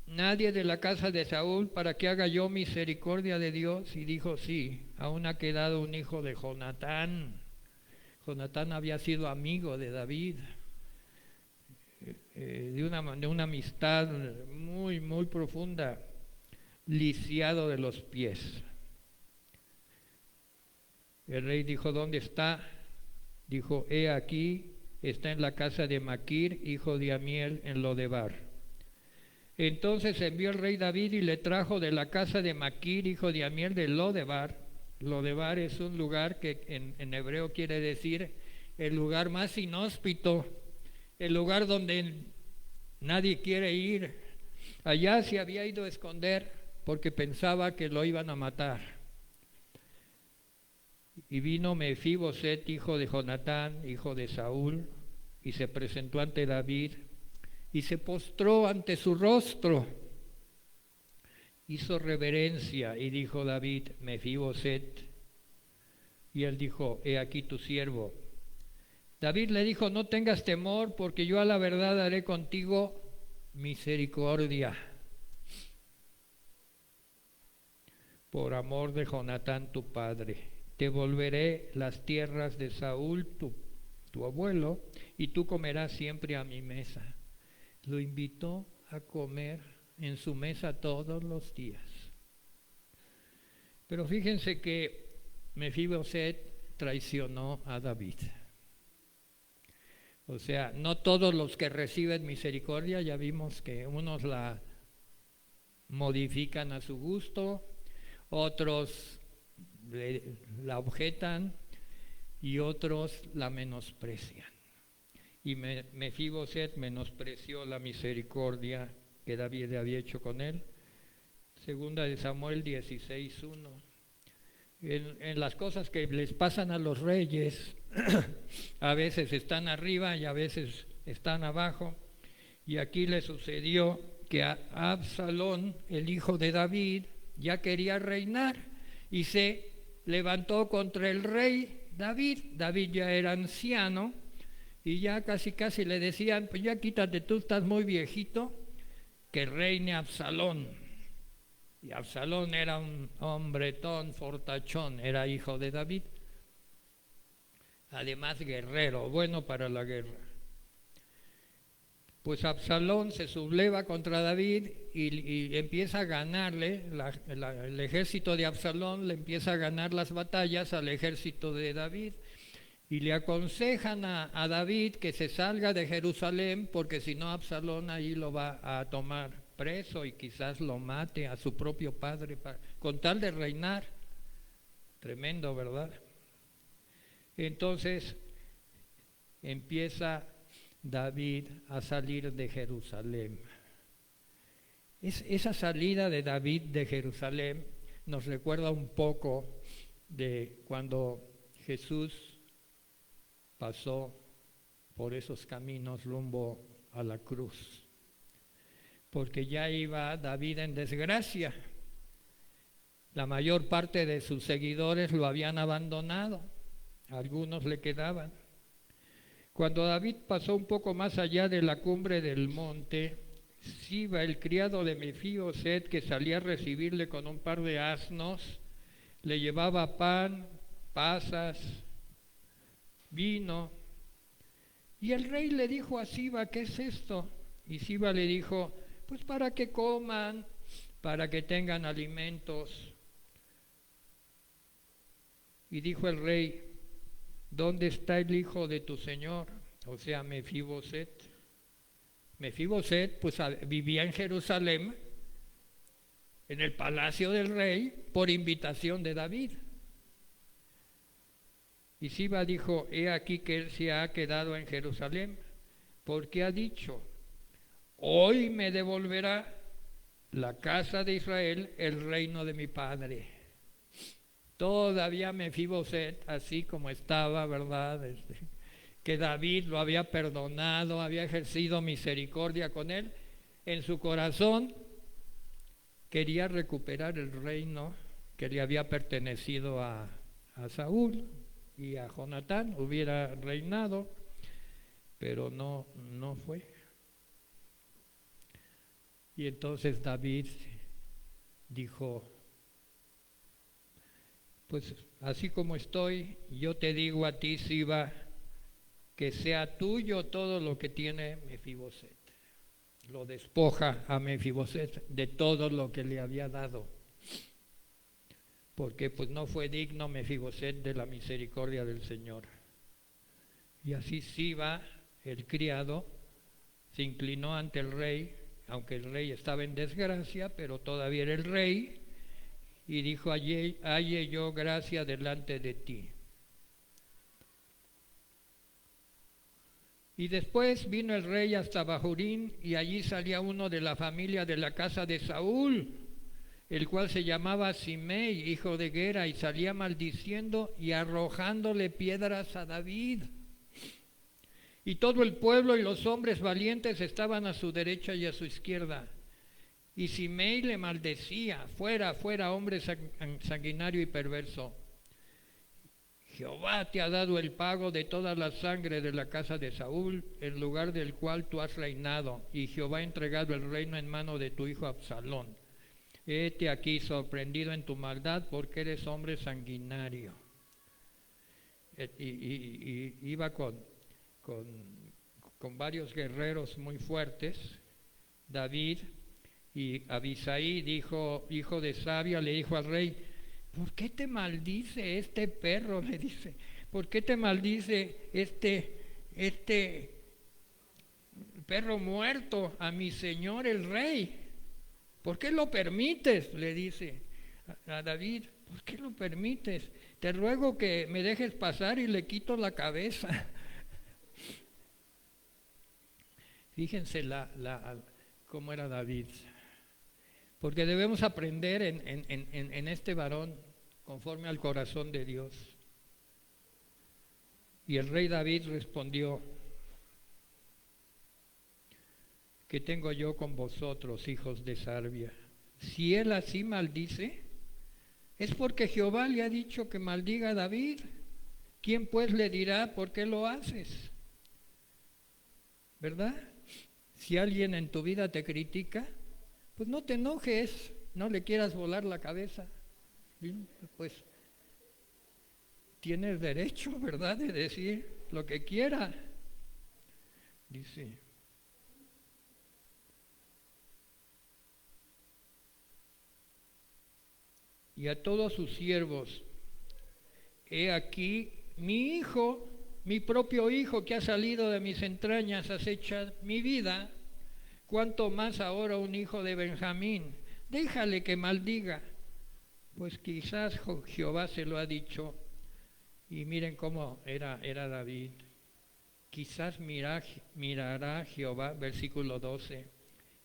nadie de la casa de Saúl para que haga yo misericordia de Dios? Y dijo: sí, aún ha quedado un hijo de Jonatán. Jonatán había sido amigo de David, de una amistad muy, muy profunda, lisiado de los pies. El rey dijo: ¿dónde está? Dijo: he aquí, está en la casa de Maquir, hijo de Amiel, en Lodebar. Entonces envió el rey David y le trajo de la casa de Maquir, hijo de Amiel, de Lodebar. Lodebar es un lugar que en hebreo quiere decir el lugar más inhóspito, el lugar donde nadie quiere ir. Allá se había ido a esconder porque pensaba que lo iban a matar. Y vino Mefiboset, hijo de Jonatán, hijo de Saúl, y se presentó ante David y se postró ante su rostro. Hizo reverencia y dijo David: Mefiboset. Y él dijo: he aquí tu siervo. David le dijo: no tengas temor, porque yo a la verdad haré contigo misericordia, por amor de Jonatán tu padre. Te volveré las tierras de Saúl, tu abuelo, y tú comerás siempre a mi mesa. Lo invitó a comer en su mesa todos los días. Pero fíjense que Mefiboset traicionó a David. O sea, no todos los que reciben misericordia, ya vimos que unos la modifican a su gusto, otros la objetan y otros la menosprecian. Y Mefiboset menospreció la misericordia que David había hecho con él. Segunda de Samuel 16:1. En las cosas que les pasan a los reyes, a veces están arriba y a veces están abajo. Y aquí le sucedió que Absalón, el hijo de David, ya quería reinar y se levantó contra el rey David. David ya era anciano y ya casi le decían, pues ya quítate, tú estás muy viejito, que reine Absalón. Y Absalón era un hombretón, fortachón, era hijo de David. Además guerrero, bueno para la guerra. Pues Absalón se subleva contra David y empieza a ganarle, el ejército de Absalón le empieza a ganar las batallas al ejército de David. Y le aconsejan a David que se salga de Jerusalén porque si no Absalón ahí lo va a tomar preso y quizás lo mate a su propio padre con tal de reinar. Tremendo, ¿verdad? Entonces empieza David a salir de Jerusalén. Esa salida de David de Jerusalén nos recuerda un poco de cuando Jesús pasó por esos caminos rumbo a la cruz, porque ya iba David en desgracia. La mayor parte de sus seguidores lo habían abandonado, algunos le quedaban. Cuando David pasó un poco más allá de la cumbre del monte, Siba, el criado de Mefiboset, que salía a recibirle con un par de asnos, le llevaba pan, pasas, vino. Y el rey le dijo a Siba, ¿qué es esto? Y Siba le dijo, pues para que coman, para que tengan alimentos. Y dijo el rey, ¿dónde está el hijo de tu señor? O sea, Mefiboset. Mefiboset pues vivía en Jerusalén, en el palacio del rey, por invitación de David. Y Siba dijo, he aquí que él se ha quedado en Jerusalén, porque ha dicho, hoy me devolverá la casa de Israel el reino de mi padre. Todavía Mefiboset, así como estaba, ¿verdad? Que David lo había perdonado, había ejercido misericordia con él, en su corazón quería recuperar el reino que le había pertenecido a Saúl y a Jonatán, hubiera reinado, pero no fue. Y entonces David dijo, pues así como estoy, yo te digo a ti, Siba, que sea tuyo todo lo que tiene Mefiboset. Lo despoja a Mefiboset de todo lo que le había dado, porque pues no fue digno Mefiboset de la misericordia del Señor. Y así Siba, el criado, se inclinó ante el rey, aunque el rey estaba en desgracia, pero todavía era el rey, y dijo, halle yo gracia delante de ti. Y después vino el rey hasta Bahurín, y allí salía uno de la familia de la casa de Saúl, el cual se llamaba Simei, hijo de Gera, y salía maldiciendo y arrojándole piedras a David. Y todo el pueblo y los hombres valientes estaban a su derecha y a su izquierda. Y Simei le maldecía, fuera, hombre sanguinario y perverso. Jehová te ha dado el pago de toda la sangre de la casa de Saúl, en lugar del cual tú has reinado, y Jehová ha entregado el reino en mano de tu hijo Absalón. Hete aquí sorprendido en tu maldad porque eres hombre sanguinario. Y iba con varios guerreros muy fuertes, David, y Abisai, hijo de Sabia, le dijo al rey: ¿por qué te maldice este perro? Le dice, ¿por qué te maldice este perro muerto a mi señor el rey? ¿Por qué lo permites? Le dice a David, ¿por qué lo permites? Te ruego que me dejes pasar y le quito la cabeza. Fíjense cómo era David. Porque debemos aprender en este varón conforme al corazón de Dios. Y el rey David respondió: ¿qué tengo yo con vosotros, hijos de Sarbia? Si él así maldice, es porque Jehová le ha dicho que maldiga a David. ¿Quién pues le dirá por qué lo haces? ¿Verdad? Si alguien en tu vida te critica, pues no te enojes, no le quieras volar la cabeza. Pues tienes derecho, ¿verdad?, de decir lo que quiera. Dice: y a todos sus siervos, he aquí mi hijo, mi propio hijo que ha salido de mis entrañas, acecha mi vida. Cuánto más ahora un hijo de Benjamín. Déjale que maldiga, pues quizás Jehová se lo ha dicho. Y miren cómo era David. Quizás mirará Jehová, versículo 12,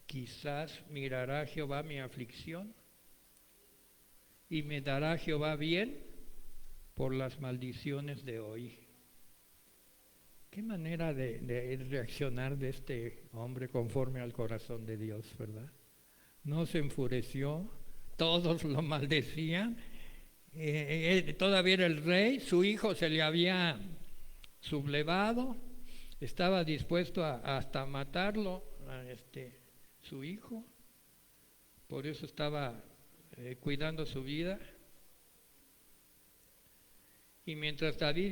quizás mirará Jehová mi aflicción y me dará Jehová bien por las maldiciones de hoy. Qué manera de reaccionar de este hombre conforme al corazón de Dios, ¿verdad? No se enfureció, todos lo maldecían, todavía era el rey, su hijo se le había sublevado, estaba dispuesto hasta matarlo, su hijo, por eso estaba cuidando su vida. Y mientras David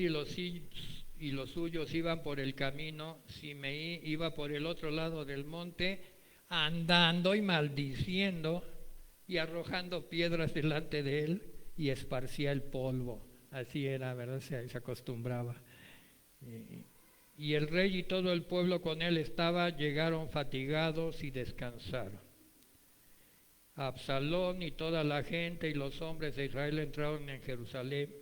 y los suyos iban por el camino, Simeí iba por el otro lado del monte, andando y maldiciendo y arrojando piedras delante de él, y esparcía el polvo. Así era, ¿verdad? Se acostumbraba. Y el rey y todo el pueblo con él llegaron fatigados y descansaron. Absalón y toda la gente y los hombres de Israel entraron en Jerusalén,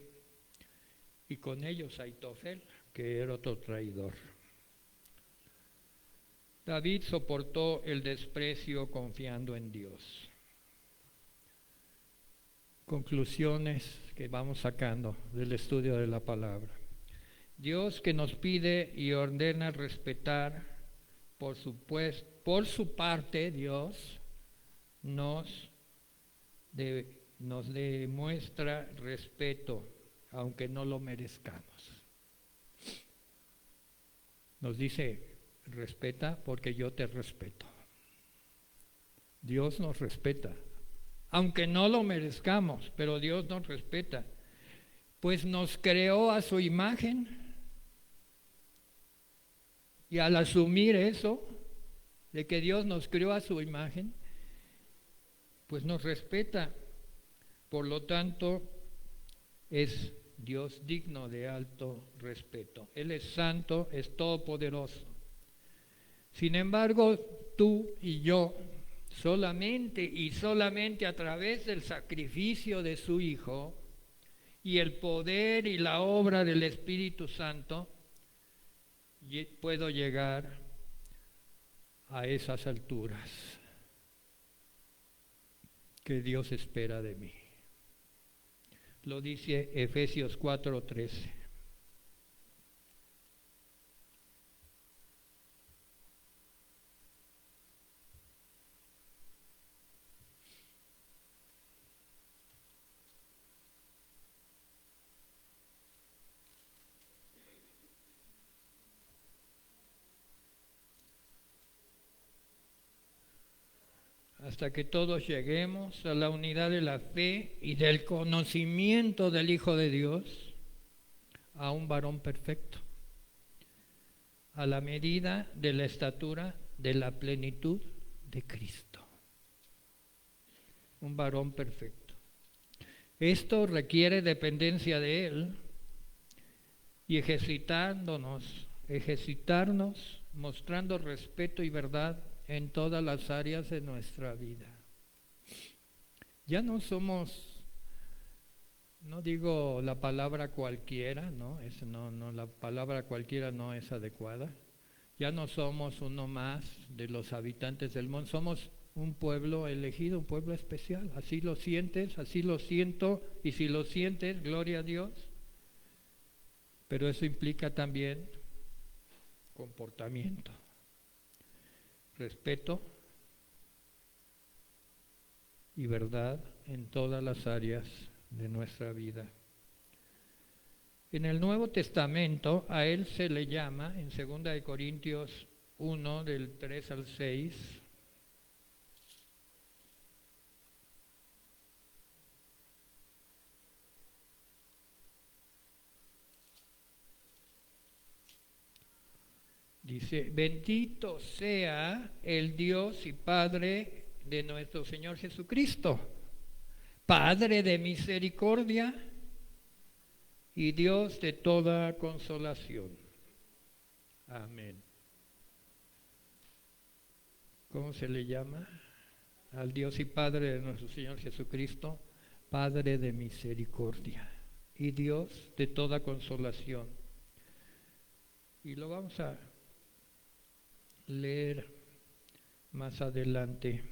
y con ellos Aitofel, que era otro traidor. David soportó el desprecio confiando en Dios. Conclusiones que vamos sacando del estudio de la palabra. Dios, que nos pide y ordena respetar, por su parte, Dios nos demuestra respeto, aunque no lo merezcamos. Nos dice: respeta porque yo te respeto. Dios nos respeta, aunque no lo merezcamos, pero Dios nos respeta, pues nos creó a su imagen, y al asumir eso, de que Dios nos creó a su imagen, pues nos respeta. Por lo tanto, es Dios digno de alto respeto. Él es santo, es todopoderoso. Sin embargo, tú y yo, solamente a través del sacrificio de su Hijo y el poder y la obra del Espíritu Santo, puedo llegar a esas alturas que Dios espera de mí. Lo dice Efesios 4:13. hasta que todos lleguemos a la unidad de la fe y del conocimiento del Hijo de Dios, a un varón perfecto, a la medida de la estatura de la plenitud de Cristo. Un varón perfecto. Esto requiere dependencia de Él y ejercitarnos, mostrando respeto y verdad en todas las áreas de nuestra vida. Ya no somos, no digo la palabra cualquiera, no, la palabra cualquiera no es adecuada. Ya no somos uno más de los habitantes del mundo, somos un pueblo elegido, un pueblo especial. Así lo sientes, así lo siento, y si lo sientes, gloria a Dios. Pero eso implica también comportamiento, respeto y verdad en todas las áreas de nuestra vida. En el Nuevo Testamento a él se le llama, en 2 Corintios 1, del 3 al 6, dice: bendito sea el Dios y Padre de nuestro Señor Jesucristo, Padre de misericordia y Dios de toda consolación. Amén. ¿Cómo se le llama? Al Dios y Padre de nuestro Señor Jesucristo, Padre de misericordia y Dios de toda consolación. Y lo vamos a leer más adelante.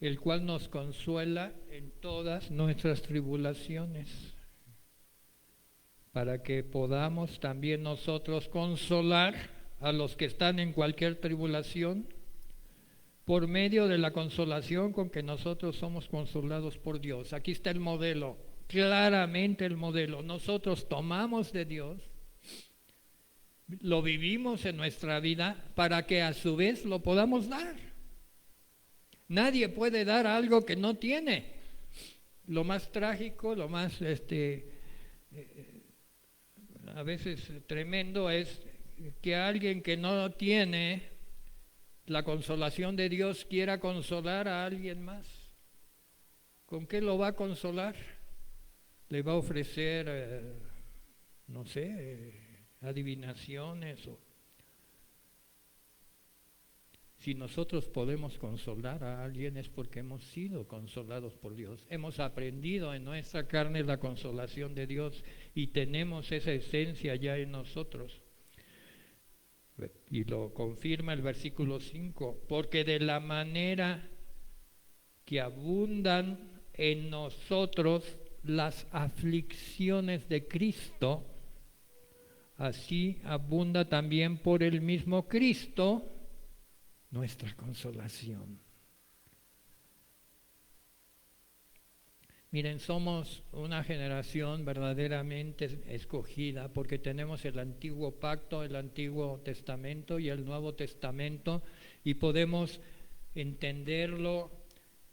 El cual nos consuela en todas nuestras tribulaciones, para que podamos también nosotros consolar a los que están en cualquier tribulación, por medio de la consolación con que nosotros somos consolados por Dios. Aquí está el modelo, claramente el modelo. Nosotros tomamos de Dios, lo vivimos en nuestra vida, para que a su vez lo podamos dar. Nadie puede dar algo que no tiene. Lo más trágico, lo más a veces tremendo es que alguien que no tiene la consolación de Dios quiera consolar a alguien más. ¿Con qué lo va a consolar? Le va a ofrecer, no sé, adivinaciones. Si nosotros podemos consolar a alguien es porque hemos sido consolados por Dios. Hemos aprendido en nuestra carne la consolación de Dios y tenemos esa esencia ya en nosotros. Y lo confirma el versículo 5. Porque de la manera que abundan en nosotros las aflicciones de Cristo, así abunda también por el mismo Cristo nuestra consolación. Miren, somos una generación verdaderamente escogida porque tenemos el antiguo pacto, el Antiguo Testamento y el Nuevo Testamento, y podemos entenderlo,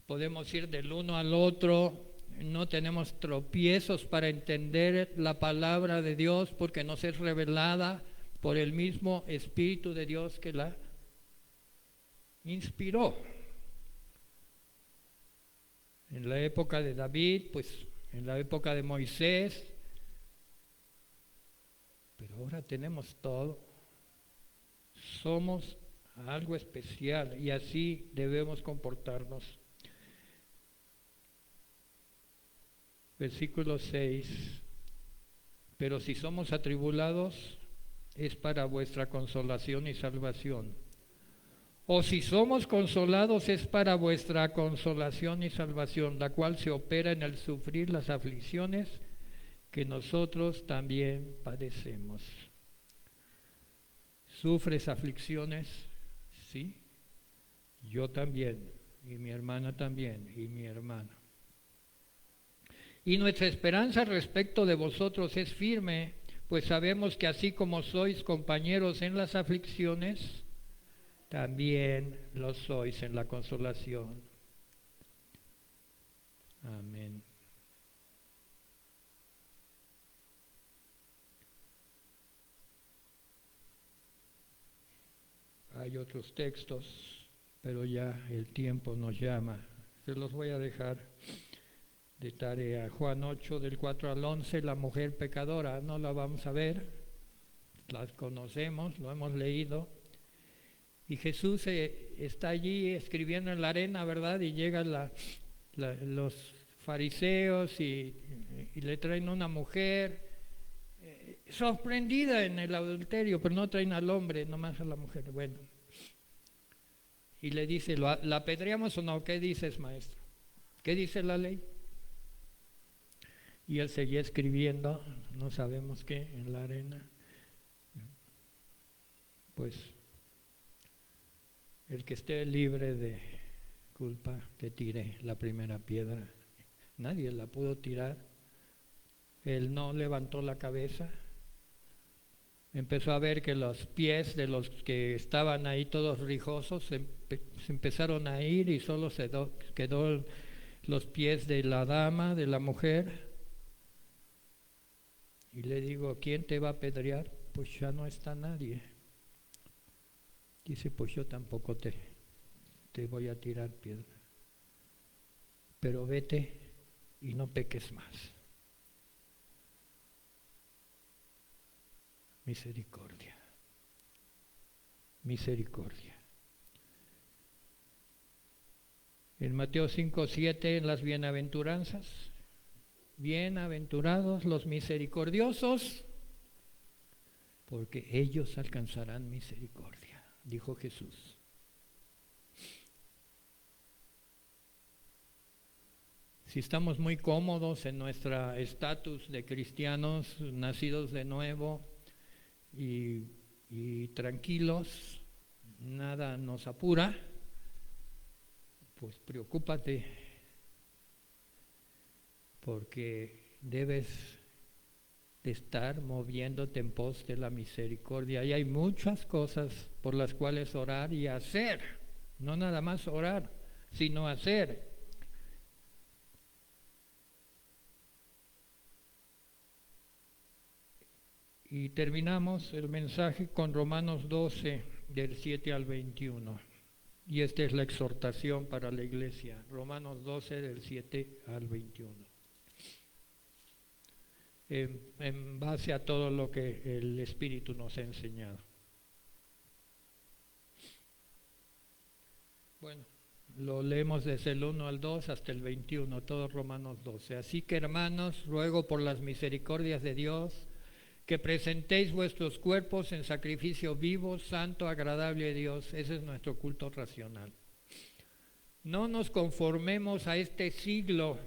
podemos ir del uno al otro, no tenemos tropiezos para entender la palabra de Dios porque nos es revelada por el mismo Espíritu de Dios que la inspiró. En la época de David, pues en la época de Moisés, pero ahora tenemos todo. Somos algo especial y así debemos comportarnos. Versículo 6. Pero si somos atribulados, es para vuestra consolación y salvación. O si somos consolados, es para vuestra consolación y salvación, la cual se opera en el sufrir las aflicciones que nosotros también padecemos. ¿Sufres aflicciones? Sí. Yo también, y mi hermana también, y mi hermano. Y nuestra esperanza respecto de vosotros es firme, pues sabemos que así como sois compañeros en las aflicciones, también lo sois en la consolación. Amén. Hay otros textos, pero ya el tiempo nos llama. Se los voy a dejar de tarea. Juan 8, del 4 al 11, la mujer pecadora, no la vamos a ver, las conocemos, lo hemos leído. Y Jesús está allí escribiendo en la arena, ¿verdad? Y llegan los fariseos y le traen una mujer sorprendida en el adulterio, pero no traen al hombre, nomás a la mujer. Bueno, y le dice, ¿la apedreamos o no? ¿Qué dices, maestro? ¿Qué dice la ley? Y él seguía escribiendo, no sabemos qué, en la arena. Pues el que esté libre de culpa, que tire la primera piedra. Nadie la pudo tirar. Él no levantó la cabeza. Empezó a ver que los pies de los que estaban ahí todos rijosos se empezaron a ir y solo quedó los pies de la dama, de la mujer. Y le digo, ¿quién te va a apedrear? Pues ya no está nadie. Dice, pues yo tampoco te voy a tirar piedra. Pero vete y no peques más. Misericordia. Misericordia. En Mateo 5:7, en las bienaventuranzas, bienaventurados los misericordiosos, porque ellos alcanzarán misericordia, dijo Jesús. Si estamos muy cómodos en nuestro estatus de cristianos nacidos de nuevo y tranquilos, nada nos apura, pues preocúpate, porque debes de estar moviéndote en pos de la misericordia. Y hay muchas cosas por las cuales orar y hacer, no nada más orar, sino hacer. Y terminamos el mensaje con Romanos 12, del 7 al 21. Y esta es la exhortación para la iglesia. Romanos 12, del 7 al 21. En base a todo lo que el Espíritu nos ha enseñado. Bueno, lo leemos desde el 1 al 2 hasta el 21, todo Romanos 12. Así que, hermanos, ruego por las misericordias de Dios, que presentéis vuestros cuerpos en sacrificio vivo, santo, agradable a Dios. Ese es nuestro culto racional. No nos conformemos a este siglo,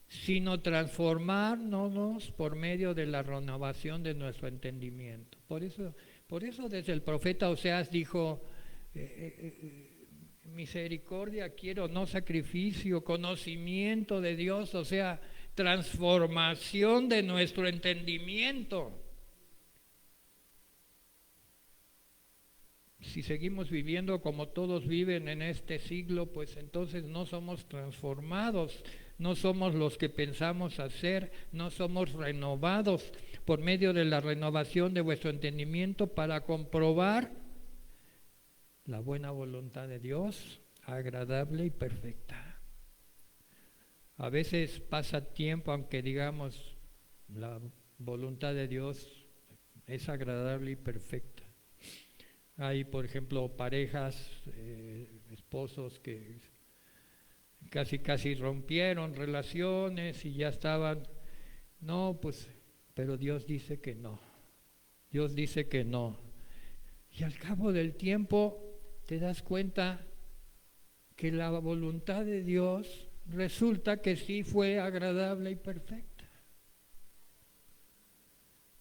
sino transformarnos por medio de la renovación de nuestro entendimiento. Por eso desde el profeta Oseas dijo, misericordia quiero, no sacrificio, conocimiento de Dios, o sea, transformación de nuestro entendimiento. Si seguimos viviendo como todos viven en este siglo, pues entonces no somos transformados, no somos los que pensamos hacer, no somos renovados por medio de la renovación de vuestro entendimiento para comprobar la buena voluntad de Dios, agradable y perfecta. A veces pasa tiempo, aunque digamos la voluntad de Dios es agradable y perfecta. Hay, por ejemplo, parejas, esposos que casi rompieron relaciones y ya estaban, no, pues, pero Dios dice que no. Dios dice que no. Y al cabo del tiempo te das cuenta que la voluntad de Dios resulta que sí fue agradable y perfecta.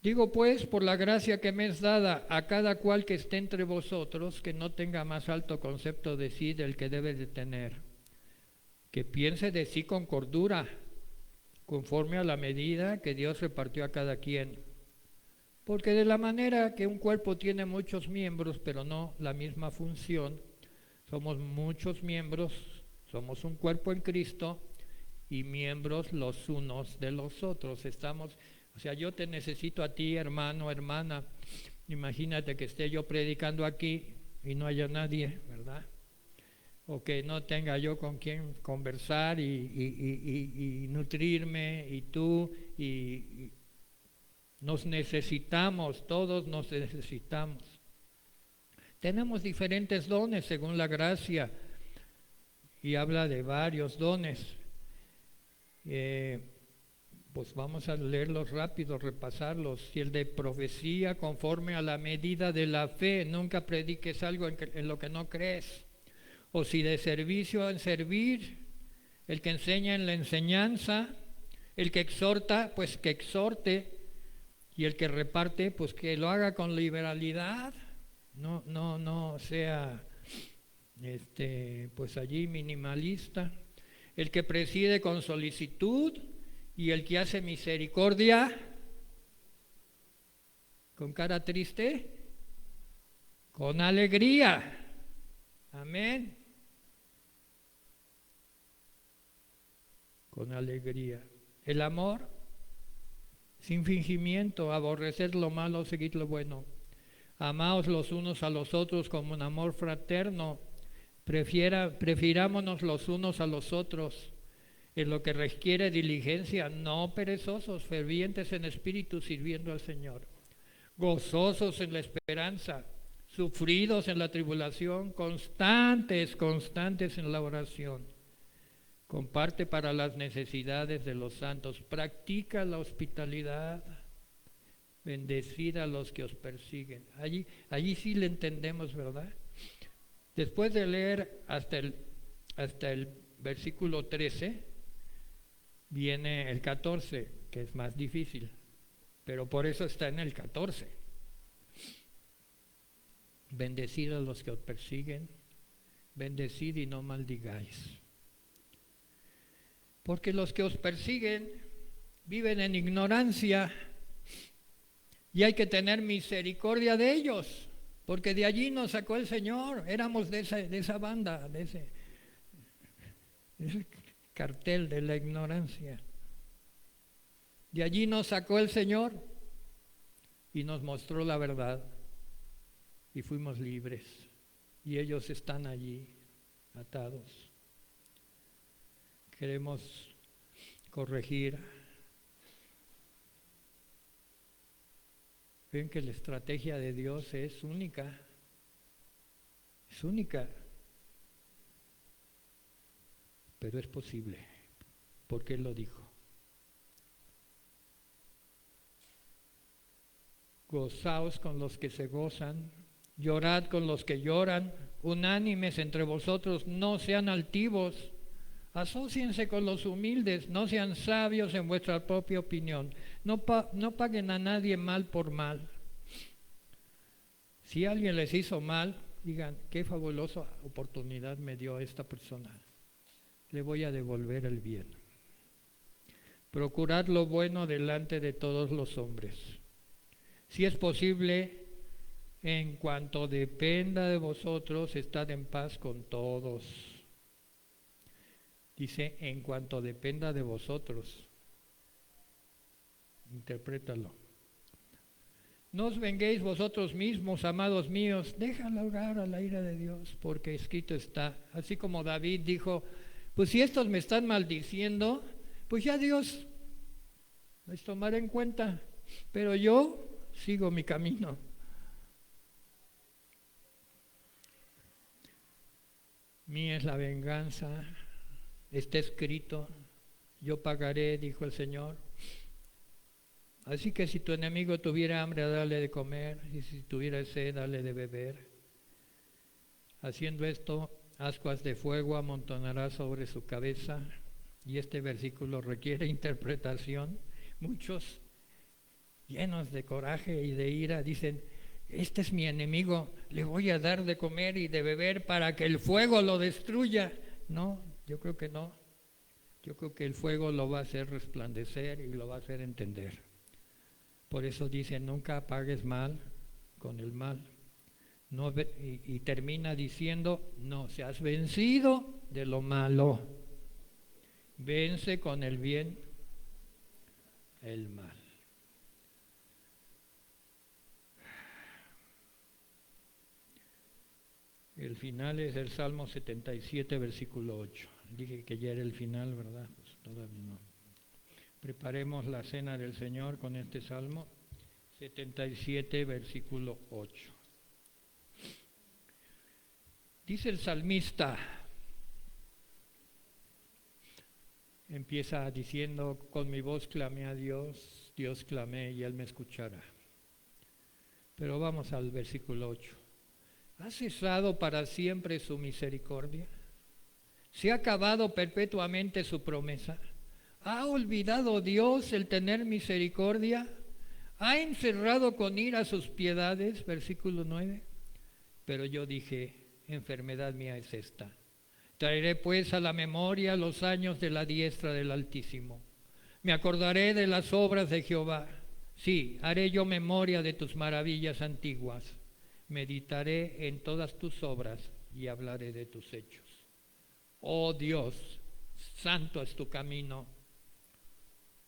Digo pues, por la gracia que me es dada a cada cual que esté entre vosotros, que no tenga más alto concepto de sí del que debe de tener, que piense de sí con cordura, conforme a la medida que Dios repartió a cada quien. Porque de la manera que un cuerpo tiene muchos miembros, pero no la misma función, somos muchos miembros, somos un cuerpo en Cristo y miembros los unos de los otros. O sea, yo te necesito a ti, hermano, hermana. Imagínate que esté yo predicando aquí y no haya nadie, ¿verdad? O que no tenga yo con quien conversar y nutrirme, y tú, y nos necesitamos, todos nos necesitamos. Tenemos diferentes dones según la gracia, y habla de varios dones. Pues vamos a leerlos rápido, repasarlos. Si el de profecía, conforme a la medida de la fe, nunca prediques algo en lo que no crees. O si de servicio, en servir. El que enseña, en la enseñanza. El que exhorta, pues que exhorte. Y el que reparte, pues que lo haga con liberalidad. No sea pues allí minimalista. El que preside con solicitud, y el que hace misericordia con cara triste, con alegría. Amén. Con alegría. El amor, sin fingimiento, aborrecer lo malo, seguir lo bueno. Amaos los unos a los otros con un amor fraterno. Prefirámonos los unos a los otros en lo que requiere diligencia, no perezosos, fervientes en espíritu, sirviendo al Señor, gozosos en la esperanza, sufridos en la tribulación, constantes en la oración. Comparte para las necesidades de los santos, practica la hospitalidad, bendecid a los que os persiguen. Allí sí le entendemos, ¿verdad? Después de leer hasta el versículo 13, viene el 14, que es más difícil, pero por eso está en el 14. Bendecid a los que os persiguen, bendecid y no maldigáis. Porque los que os persiguen viven en ignorancia y hay que tener misericordia de ellos, porque de allí nos sacó el Señor. Éramos de esa banda, de ese cartel de la ignorancia. De allí nos sacó el Señor y nos mostró la verdad y fuimos libres, y ellos están allí atados. Queremos corregir. Ven que la estrategia de Dios es única, pero es posible, porque Él lo dijo. Gozaos con los que se gozan, llorad con los que lloran, unánimes entre vosotros, no sean altivos, asóciense con los humildes, no sean sabios en vuestra propia opinión, no paguen a nadie mal por mal. Si alguien les hizo mal, digan, qué fabulosa oportunidad me dio esta persona, le voy a devolver el bien. Procurad lo bueno delante de todos los hombres. Si es posible, en cuanto dependa de vosotros, estad en paz con todos. Dice, en cuanto dependa de vosotros. Interprétalo. No os venguéis vosotros mismos, amados míos, déjala lugar a la ira de Dios, porque escrito está. Así como David dijo, pues si estos me están maldiciendo, pues ya Dios les tomará en cuenta, pero yo sigo mi camino. Mía es la venganza, está escrito, yo pagaré, dijo el Señor. Así que si tu enemigo tuviera hambre, dale de comer, y si tuviera sed, dale de beber. Haciendo esto, ascuas de fuego amontonará sobre su cabeza. Y este versículo requiere interpretación. Muchos, llenos de coraje y de ira, dicen, este es mi enemigo, le voy a dar de comer y de beber para que el fuego lo destruya. No, yo creo que no. Yo creo que el fuego lo va a hacer resplandecer y lo va a hacer entender. Por eso dice, nunca pagues mal con el mal. No, y termina diciendo, no seas vencido de lo malo. Vence con el bien el mal. El final es el Salmo 77, versículo 8. Dije que ya era el final, ¿verdad? Pues todavía no. Preparemos la cena del Señor con este Salmo 77, versículo 8. Dice el salmista, empieza diciendo, con mi voz clamé a Dios, Dios clamé y Él me escuchará. Pero vamos al versículo 8. ¿Ha cesado para siempre su misericordia? ¿Se ha acabado perpetuamente su promesa? ¿Ha olvidado Dios el tener misericordia? ¿Ha encerrado con ira sus piedades? Versículo 9. Pero yo dije, enfermedad mía es esta. Traeré pues a la memoria los años de la diestra del Altísimo. Me acordaré de las obras de Jehová. Sí, haré yo memoria de tus maravillas antiguas. Meditaré en todas tus obras y hablaré de tus hechos. Oh Dios, santo es tu camino,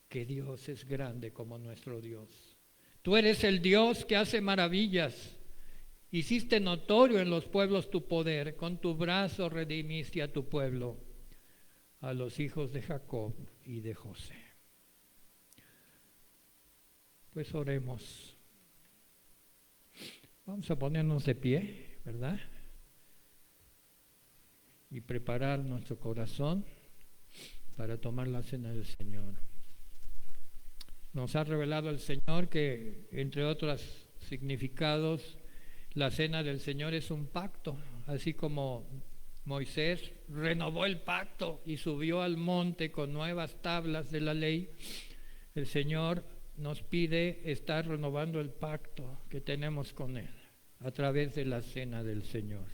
que Dios es grande como nuestro Dios. Tú eres el Dios que hace maravillas. Hiciste notorio en los pueblos tu poder, con tu brazo redimiste a tu pueblo, a los hijos de Jacob y de José. Pues oremos. Vamos a ponernos de pie, ¿verdad? Y preparar nuestro corazón para tomar la cena del Señor. Nos ha revelado el Señor que, entre otros significados, la cena del Señor es un pacto, así como Moisés renovó el pacto y subió al monte con nuevas tablas de la ley. El Señor nos pide estar renovando el pacto que tenemos con Él a través de la cena del Señor.